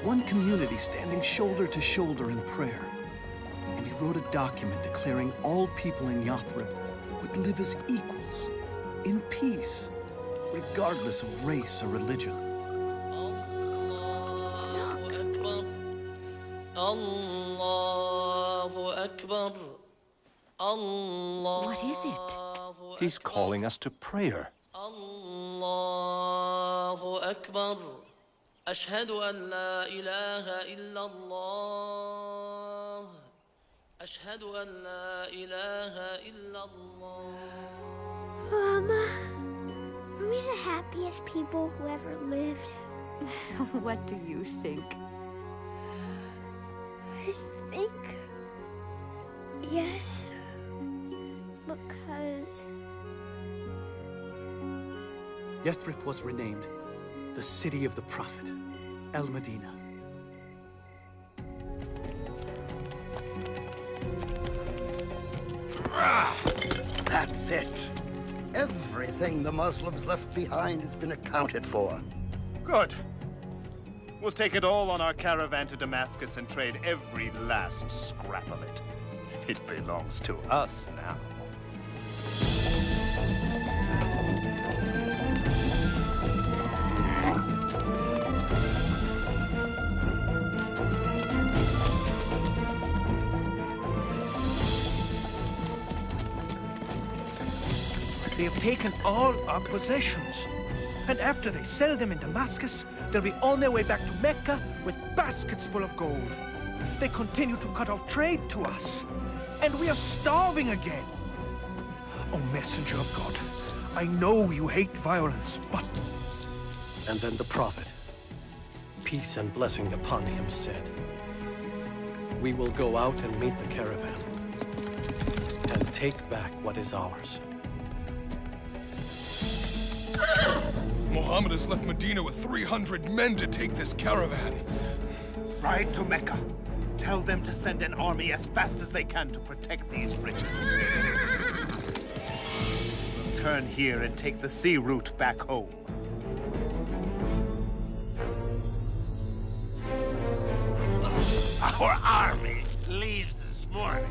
Speaker 4: one community standing shoulder to shoulder in prayer. And he wrote a document declaring all people in Yathrib would live as equals, in peace, regardless of race or religion.
Speaker 14: Allahu Akbar.
Speaker 1: What is it?
Speaker 15: He's calling us to prayer.
Speaker 14: الله أكبر أشهد أن لا إله إلا الله أشهد أن لا إله إلا الله.
Speaker 2: Mama, are we the happiest people who ever lived?
Speaker 1: What do you think?
Speaker 2: I think yes, because
Speaker 4: Yathrib was renamed the city of the prophet, El Medina.
Speaker 6: That's it. Everything the Muslims left behind has been accounted for.
Speaker 22: Good. We'll take it all on our caravan to Damascus and trade every last scrap of it. It belongs to us now.
Speaker 5: They have taken all our possessions. And after they sell them in Damascus, they'll be on their way back to Mecca with baskets full of gold. They continue to cut off trade to us. And we are starving again. Oh, messenger of God, I know you hate violence, but...
Speaker 23: And then the prophet, peace and blessing upon him, said, "We will go out and meet the caravan and take back what is ours."
Speaker 16: Muhammad has left Medina with 300 men to take this caravan.
Speaker 22: Ride to Mecca. Tell them to send an army as fast as they can to protect these riches. We'll turn here and take the sea route back home.
Speaker 9: Our army leaves this morning,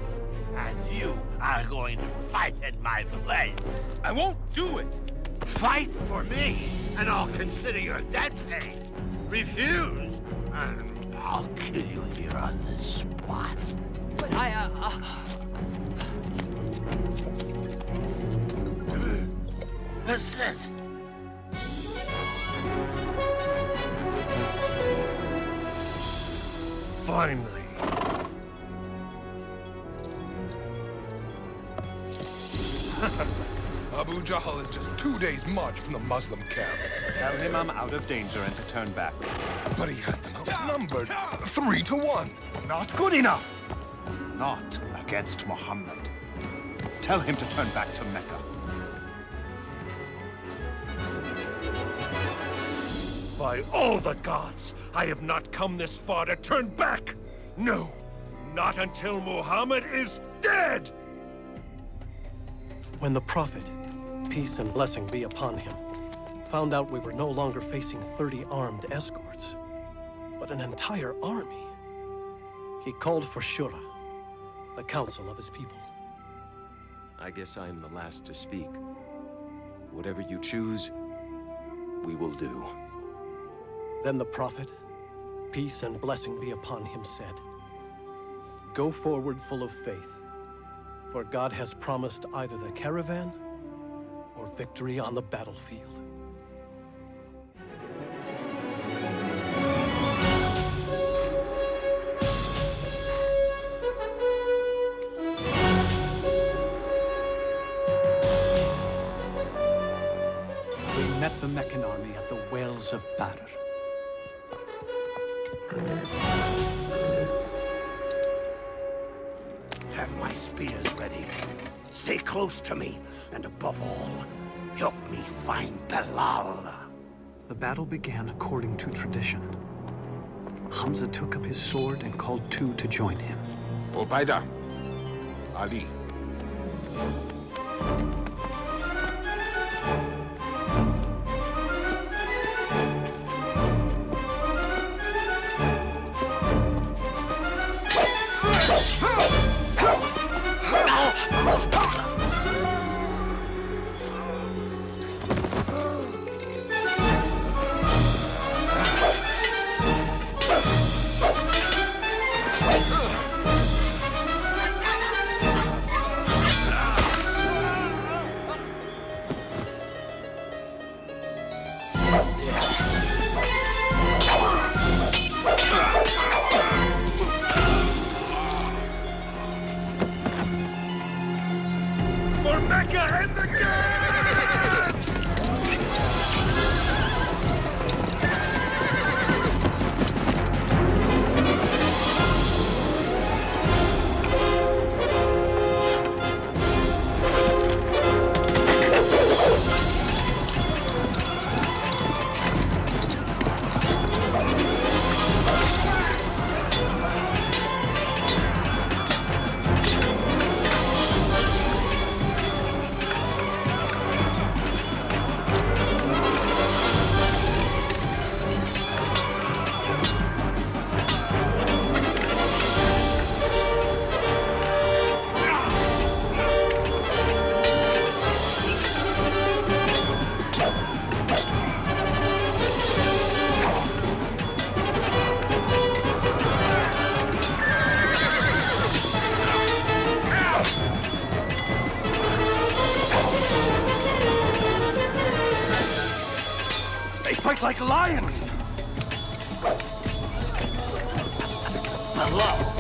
Speaker 9: and you are going to fight in my place.
Speaker 5: I won't do it.
Speaker 9: Fight for me, and I'll consider your debt paid. Refuse, and I'll kill you here on the spot.
Speaker 1: But
Speaker 9: Persist.
Speaker 5: Finally.
Speaker 16: Abu Jahl is just 2 days' march from the Muslim camp.
Speaker 22: Tell him I'm out of danger and to turn back.
Speaker 16: But he has them outnumbered 3 to 1.
Speaker 22: Not good enough. Not against Muhammad. Tell him to turn back to Mecca.
Speaker 5: By all the gods, I have not come this far to turn back! No, not until Muhammad is dead!
Speaker 23: When the prophet, peace and blessing be upon him, found out we were no longer facing 30 armed escorts, but an entire army, he called for Shura, the council of his people.
Speaker 20: I guess I am the last to speak. Whatever you choose, we will do.
Speaker 23: Then the prophet, peace and blessing be upon him, said, "Go forward full of faith, for God has promised either the caravan or victory on the battlefield."
Speaker 4: We met the Meccan army at the wells of Badr.
Speaker 9: Have my spears ready. Stay close to me, and above all, help me find Bilal.
Speaker 4: The battle began according to tradition. Hamza took up his sword and called 2 to join him.
Speaker 17: Ubaidah, Ali.
Speaker 5: fight like lions! Hello!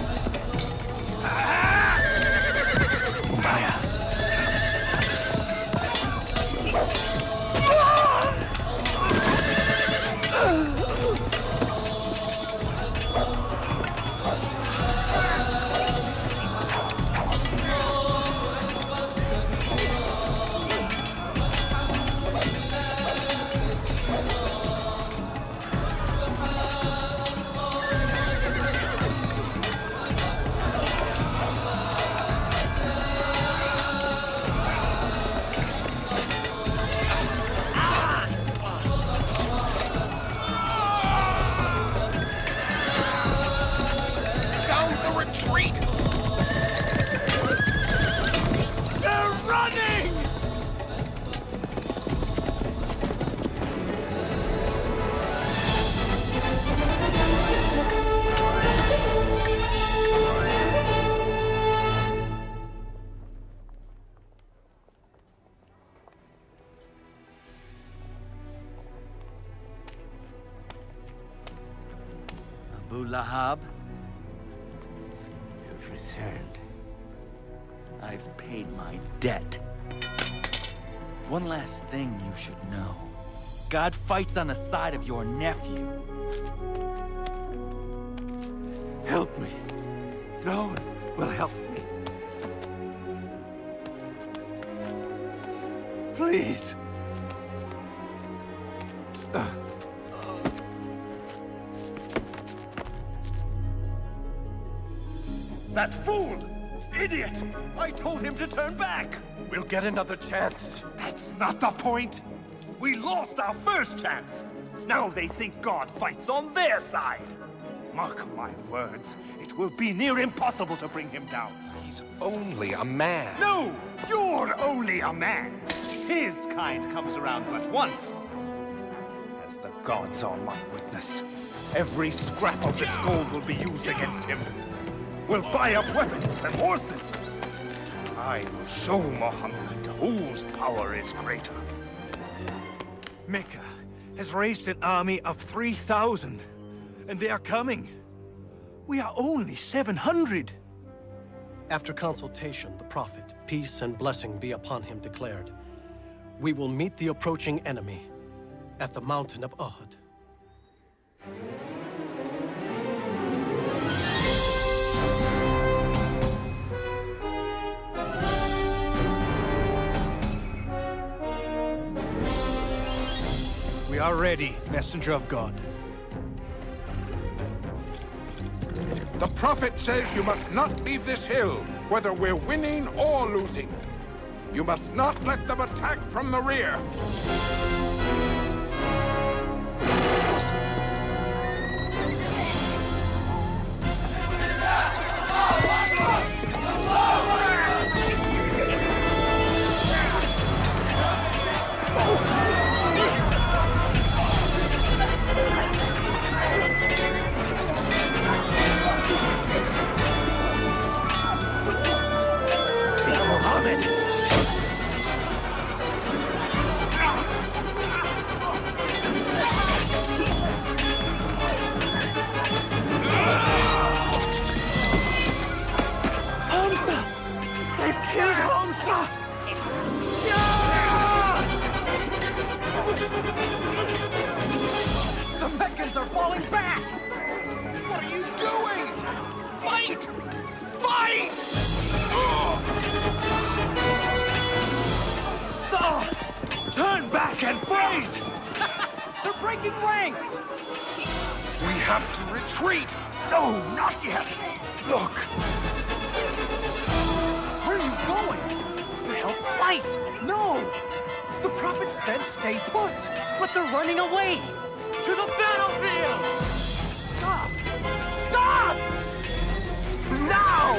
Speaker 3: Abu Lahab, you've returned. I've paid my debt. One last thing you should know. God fights on the side of your nephew. Help me. No one will help me. Please.
Speaker 5: That fool! Idiot! I told him to turn back!
Speaker 16: We'll get another chance.
Speaker 5: That's not the point! We lost our first chance! Now they think God fights on their side! Mark my words, it will be near impossible to bring him down.
Speaker 16: He's only a man.
Speaker 5: No! You're only a man! His kind comes around but once. As the gods are my witness, every scrap of this gold will be used against him. We'll buy up weapons and horses. I will show Muhammad whose power is greater. Mecca has raised an army of 3,000, and they are coming. We are only 700.
Speaker 23: After consultation, the Prophet, peace and blessing be upon him, declared, "We will meet the approaching enemy at the mountain of Uhud."
Speaker 5: We are ready, messenger of God.
Speaker 13: The Prophet says you must not leave this hill, whether we're winning or losing. You must not let them attack from the rear.
Speaker 5: The Meccans are falling back! What are you doing? Fight! Fight! Stop! Turn back and fight! They're breaking ranks! We have to retreat! No, not yet! Look! Where are you going? To help fight! No! The Prophet said stay put! But they're running away! To the battlefield! Stop! Stop! Now!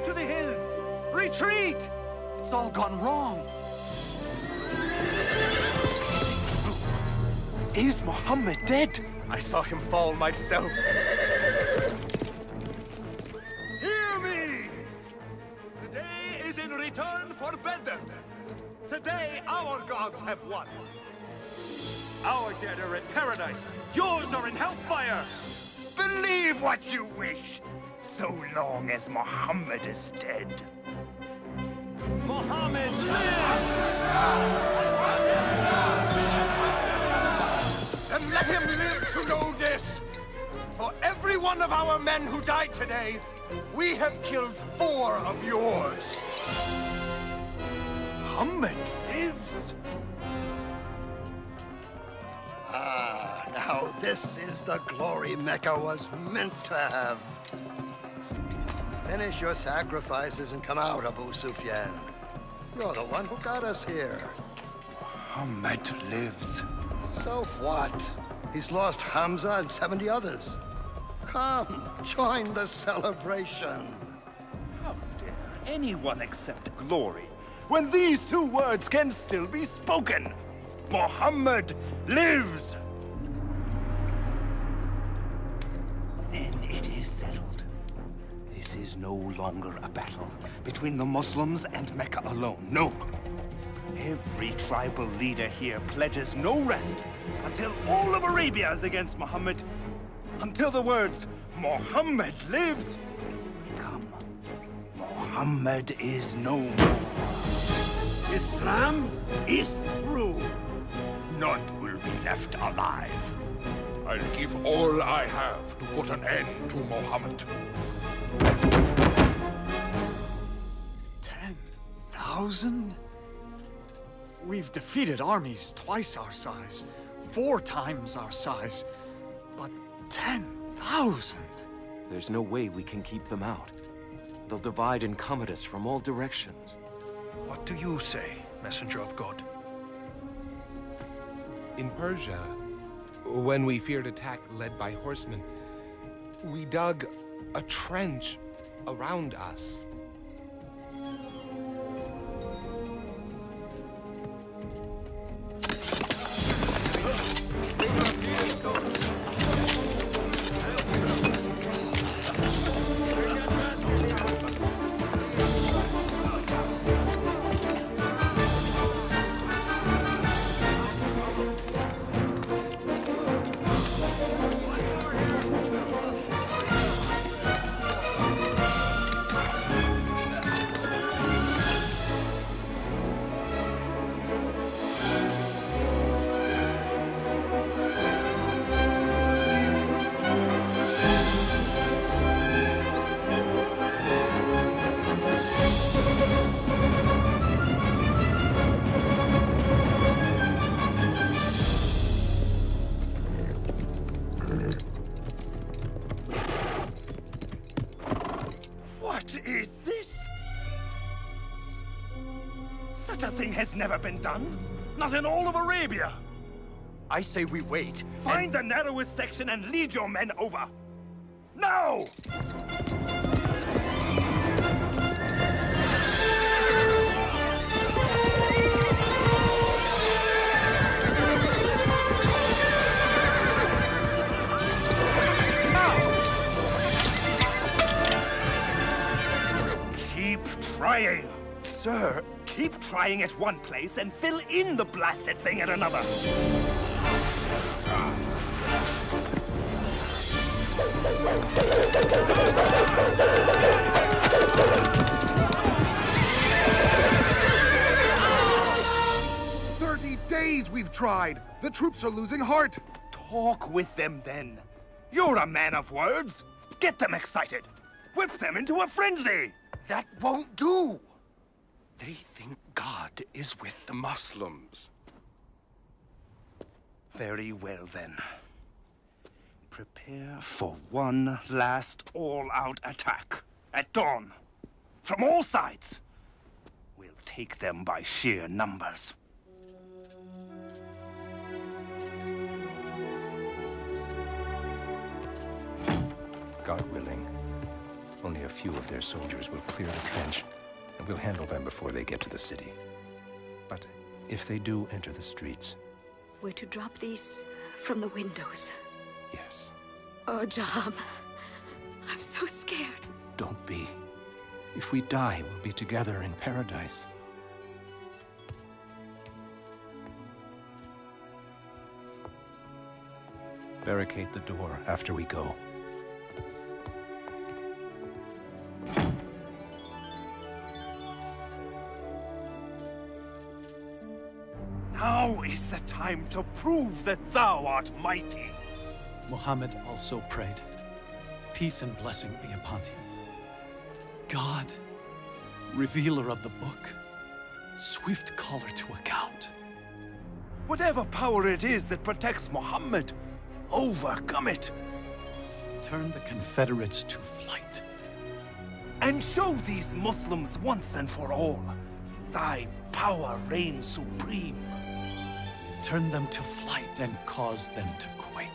Speaker 12: to the hill! Retreat! It's all gone wrong.
Speaker 5: Is Muhammad dead? I saw him fall myself. Hear me! Today is in return for Bedr. Today our gods have won.
Speaker 12: Our dead are in paradise. Yours are in hellfire.
Speaker 10: Believe what you wish, so long as Muhammad is dead.
Speaker 12: Muhammad lives!
Speaker 5: And let him live to know this. For every one of our men who died today, we have killed 4 of yours. Muhammad lives.
Speaker 6: Ah, now this is the glory Mecca was meant to have. Finish your sacrifices and come out, Abu Sufyan. You're the one who got us here.
Speaker 5: Muhammad lives.
Speaker 6: So what? He's lost Hamza and 70 others. Come, join the celebration.
Speaker 5: How dare anyone accept glory when these 2 words can still be spoken? Muhammad lives! Then it is settled. This is no longer a battle between the Muslims and Mecca alone. No. Every tribal leader here pledges no rest until all of Arabia is against Muhammad. Until the words, Muhammad lives, come. Muhammad is no more. Islam is through. None will be left alive.
Speaker 17: I'll give all I have to put an end to Muhammad.
Speaker 12: 10,000? We've defeated armies twice our size, 4 times our size, but 10,000?
Speaker 20: There's no way we can keep them out. They'll divide and come at us from all directions.
Speaker 7: What do you say, messenger of God?
Speaker 16: In Persia, when we feared attack led by horsemen, we dug a trench around us.
Speaker 5: What is this? Such a thing has never been done. Not in all of Arabia.
Speaker 3: I say we wait.
Speaker 5: Find the narrowest section and lead your men over. Now! Keep trying. Sir, keep trying at one place and fill in the blasted thing at another.
Speaker 8: 30 days we've tried. The troops are losing heart.
Speaker 5: Talk with them then. You're a man of words. Get them excited. Whip them into a frenzy.
Speaker 8: That won't do.
Speaker 7: They think God is with the Muslims.
Speaker 5: Very well, then. Prepare for one last all-out attack. At dawn. From all sides. We'll take them by sheer numbers.
Speaker 15: God willing, Only a few of their soldiers will clear the trench, and we'll handle them before they get to the city. But if they do enter the streets...
Speaker 1: We're to drop these from the windows.
Speaker 15: Yes.
Speaker 1: Oh, Jaham. I'm so scared.
Speaker 15: Don't be. If we die, we'll be together in paradise. Barricade the door after we go.
Speaker 5: Now is the time to prove that thou art mighty.
Speaker 4: Muhammad also prayed, "Peace and blessing be upon him." God, revealer of the book, swift caller to account.
Speaker 5: Whatever power it is that protects Muhammad, overcome it.
Speaker 4: Turn the Confederates to flight.
Speaker 5: And show these Muslims once and for all, thy power reigns supreme.
Speaker 4: Turn them to flight and cause them to quake.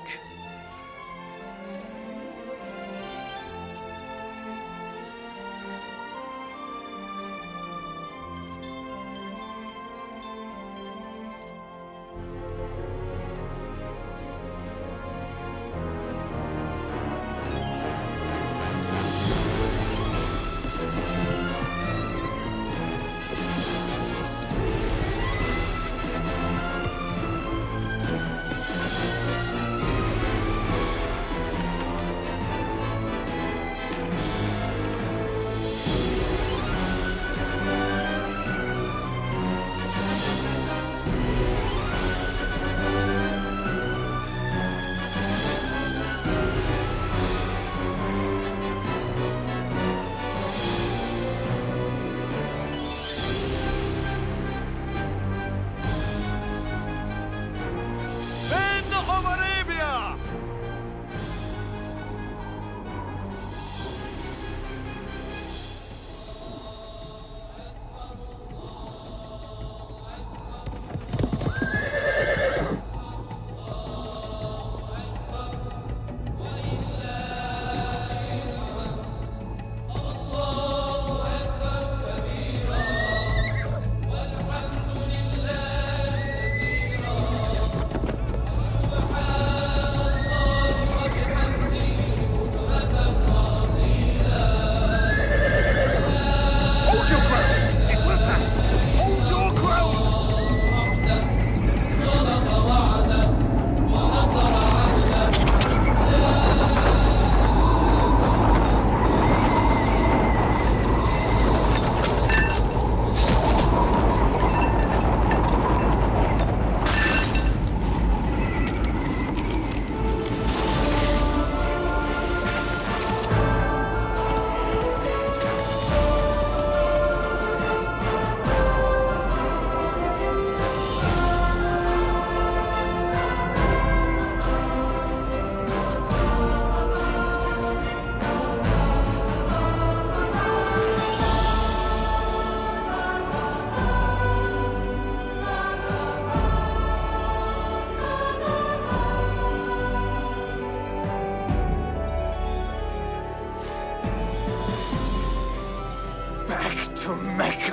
Speaker 5: To Mecca.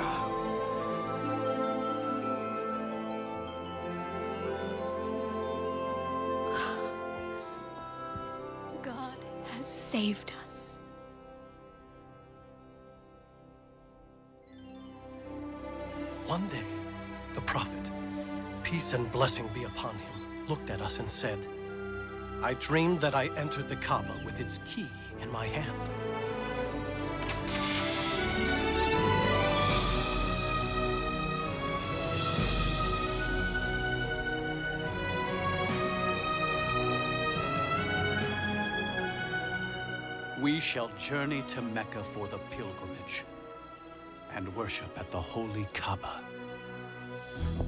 Speaker 1: God has saved us.
Speaker 23: One day, the prophet, peace and blessing be upon him, looked at us and said, "I dreamed that I entered the Kaaba with its key in my hand.
Speaker 4: We shall journey to Mecca for the pilgrimage and worship at the holy Kaaba."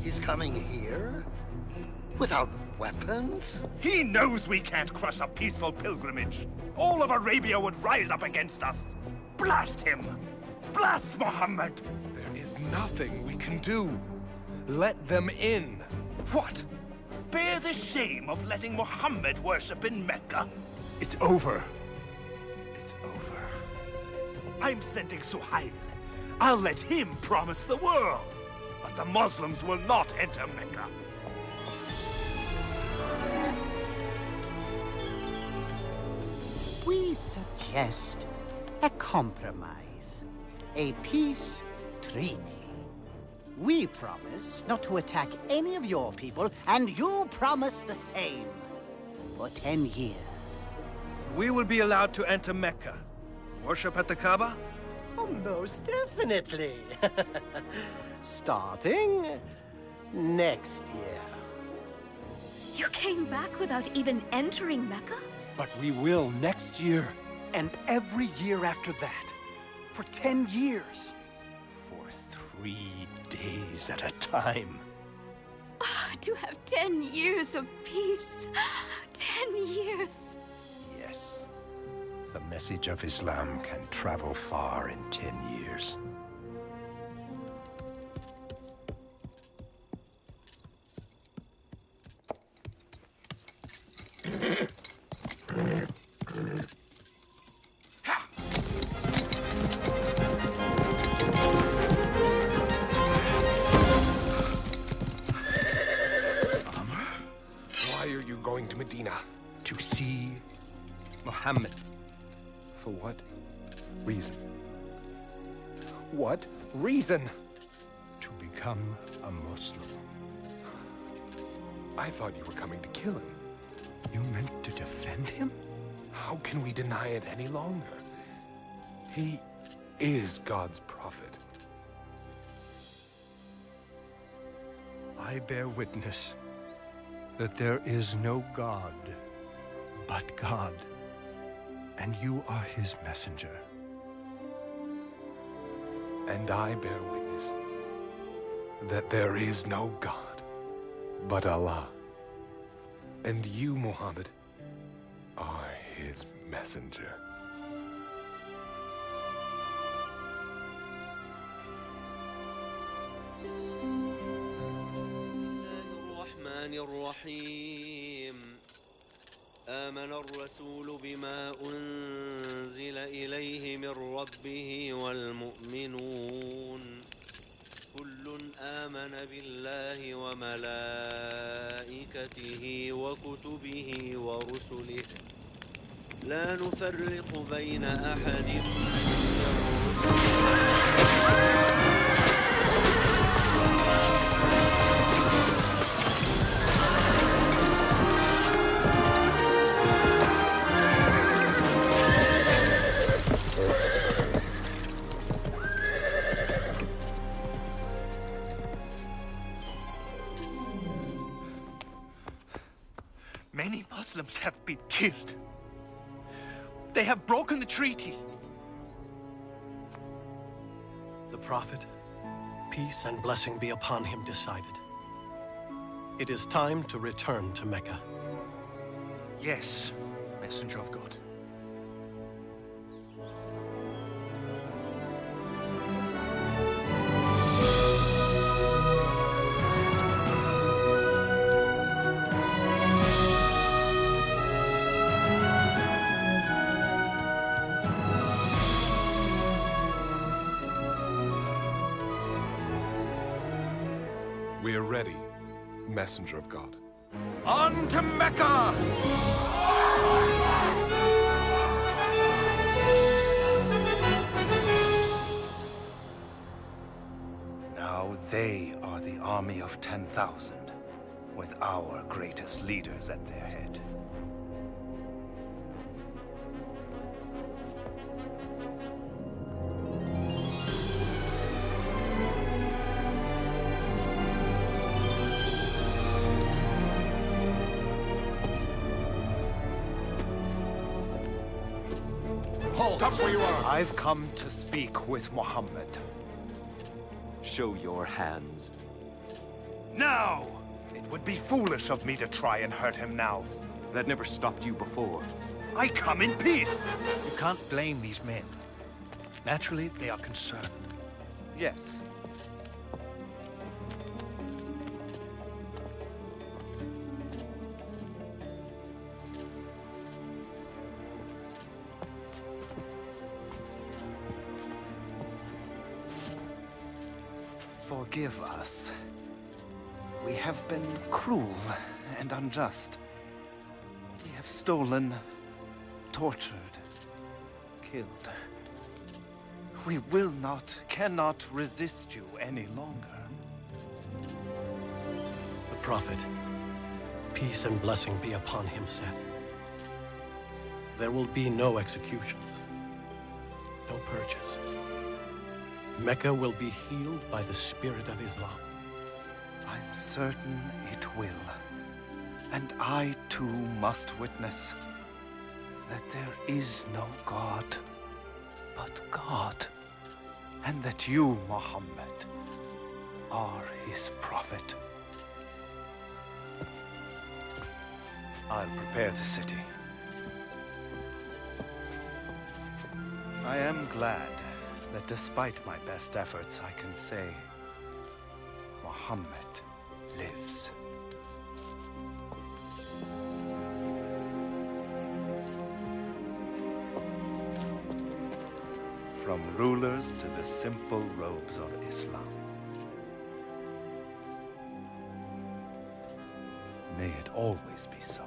Speaker 6: He's coming here? Without weapons?
Speaker 5: He knows we can't crush a peaceful pilgrimage. All of Arabia would rise up against us. Blast him! Blast Muhammad!
Speaker 16: There is nothing we can do. Let them in.
Speaker 5: What? Bear the shame of letting Muhammad worship in Mecca?
Speaker 16: It's over. It's over.
Speaker 5: I'm sending Suhail. I'll let him promise the world. But the Muslims will not enter Mecca.
Speaker 9: We suggest a compromise. A peace treaty. We promise not to attack any of your people, and you promise the same. For 10 years.
Speaker 22: We will be allowed to enter Mecca. Worship at the Kaaba?
Speaker 11: Oh, most definitely. Starting next year.
Speaker 1: You came back without even entering Mecca?
Speaker 4: But we will next year, and every year after that. For 10 years.
Speaker 22: For 3 days at a time.
Speaker 1: To have 10 years of peace. 10 years.
Speaker 22: Yes. The message of Islam can travel far in 10 years.
Speaker 16: Why are you going to Medina?
Speaker 22: To see Muhammad. For what reason?
Speaker 16: What reason?
Speaker 22: To become a Muslim.
Speaker 16: I thought you were coming to kill him.
Speaker 22: You meant to defend him?
Speaker 16: How can we deny it any longer? He is God's prophet.
Speaker 22: I bear witness that there is no God but God, and you are his messenger.
Speaker 16: And I bear witness that there is no God but Allah. And you, Muhammad, are his messenger.
Speaker 19: الرحيم آمن الرسول بما أنزل إليه من ربه والمؤمنون كل آمن بالله وملائكته وكتبه ورسله لا نفرق بين أحد من
Speaker 5: Many Muslims have been killed. They have broken the treaty.
Speaker 23: The Prophet, peace and blessing be upon him, decided. It is time to return to Mecca.
Speaker 5: Yes, Messenger of God.
Speaker 16: We are ready, Messenger of God.
Speaker 5: On to Mecca!
Speaker 22: Now they are the army of 10,000, with our greatest leaders at their head.
Speaker 16: Stop where you are!
Speaker 22: I've come to speak with Muhammad.
Speaker 20: Show your hands.
Speaker 5: Now! It would be foolish of me to try and hurt him now.
Speaker 20: That never stopped you before.
Speaker 5: I come in peace!
Speaker 22: You can't blame these men. Naturally, they are concerned.
Speaker 5: Yes.
Speaker 12: Forgive us. We have been cruel and unjust. We have stolen, tortured, killed. We will not, cannot resist you any longer.
Speaker 23: The prophet, peace and blessing be upon him, said, there will be no executions, no purges. Mecca will be healed by the spirit of Islam.
Speaker 12: I'm certain it will. And I too must witness that there is no God but God, and that you, Muhammad, are his prophet. I'll prepare the city. I am glad that despite my best efforts, I can say Muhammad lives. From rulers to the simple robes of Islam. May it always be so.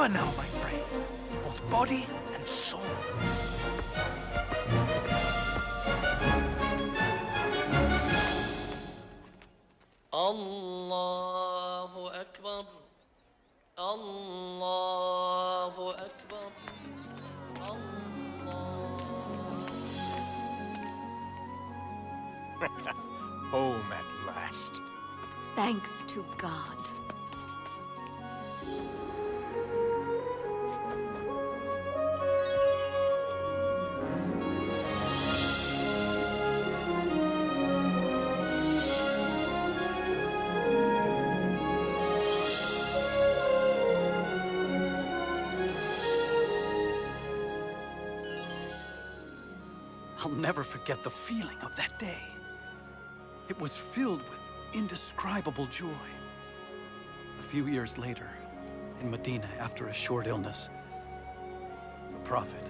Speaker 3: Now, my friend, both body and soul.
Speaker 14: Allahu Akbar. Allahu Akbar.
Speaker 7: Home at last.
Speaker 1: Thanks to God.
Speaker 4: I'll never forget the feeling of that day. It was filled with indescribable joy. A few years later, in Medina, after a short illness, the prophet,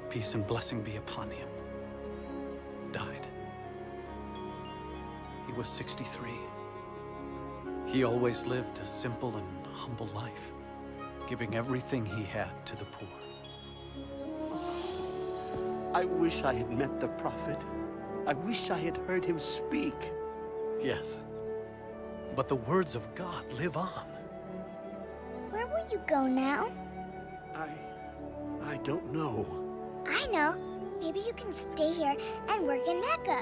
Speaker 4: peace and blessing be upon him, died. He was 63. He always lived a simple and humble life, giving everything he had to the poor.
Speaker 9: I wish I had met the prophet. I wish I had heard him speak.
Speaker 4: Yes, but the words of God live on.
Speaker 2: Where will you go now?
Speaker 9: I don't know.
Speaker 2: I know. Maybe you can stay here and work in Mecca.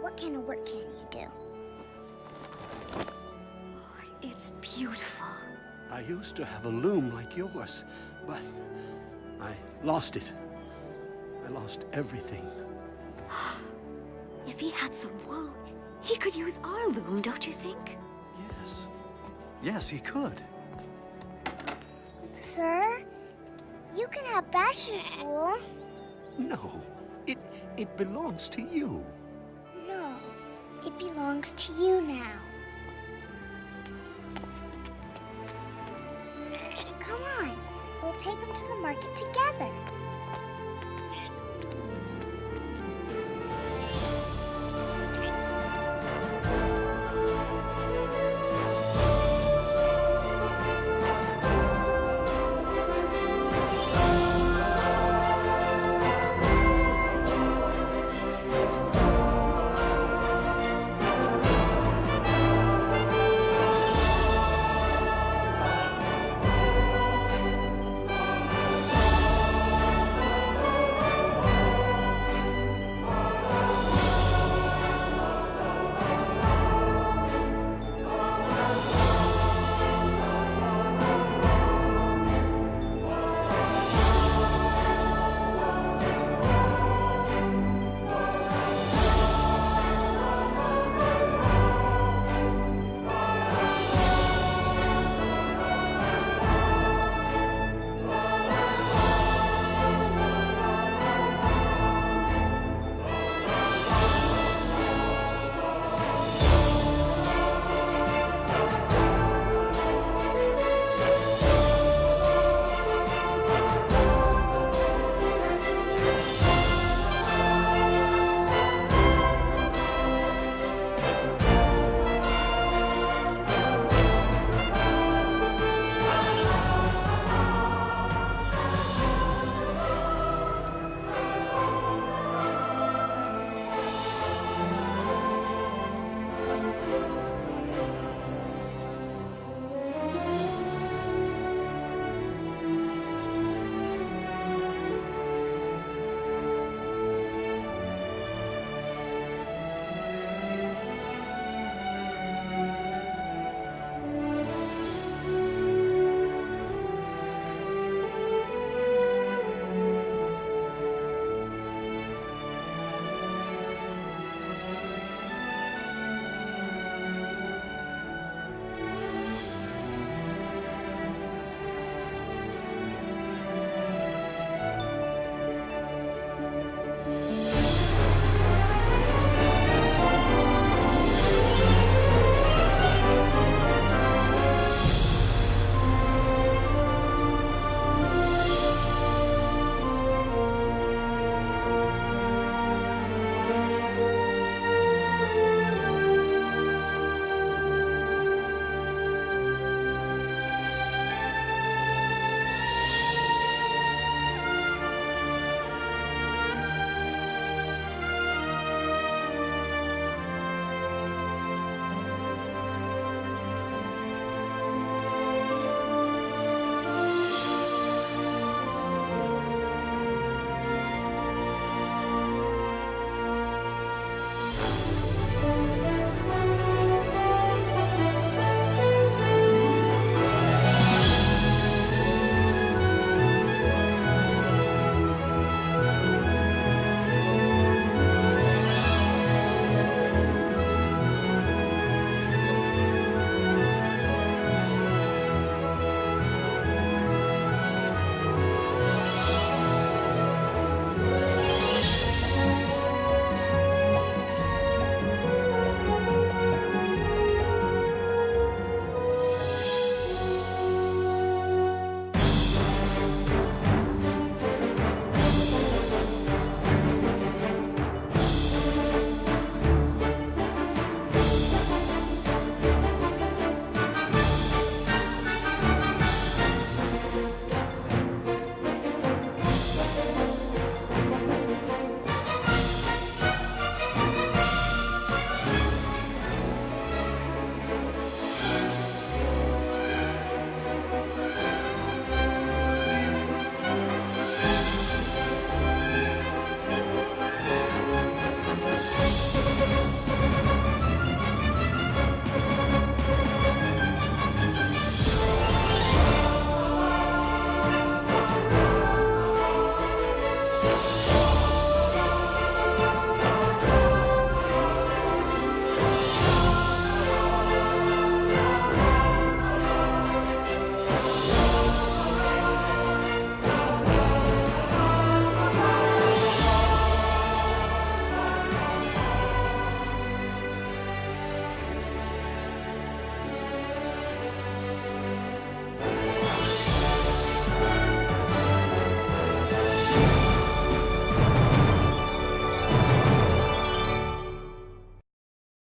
Speaker 2: What kind of work can you do?
Speaker 1: It's beautiful.
Speaker 9: I used to have a loom like yours, but I lost it. I lost everything.
Speaker 1: If he had some wool, he could use our loom, don't you think?
Speaker 4: Yes. Yes, he could.
Speaker 2: Sir, you can have Bashar's wool.
Speaker 9: No, it belongs to you.
Speaker 2: No, it belongs to you now. Come on, we'll take him to the market together.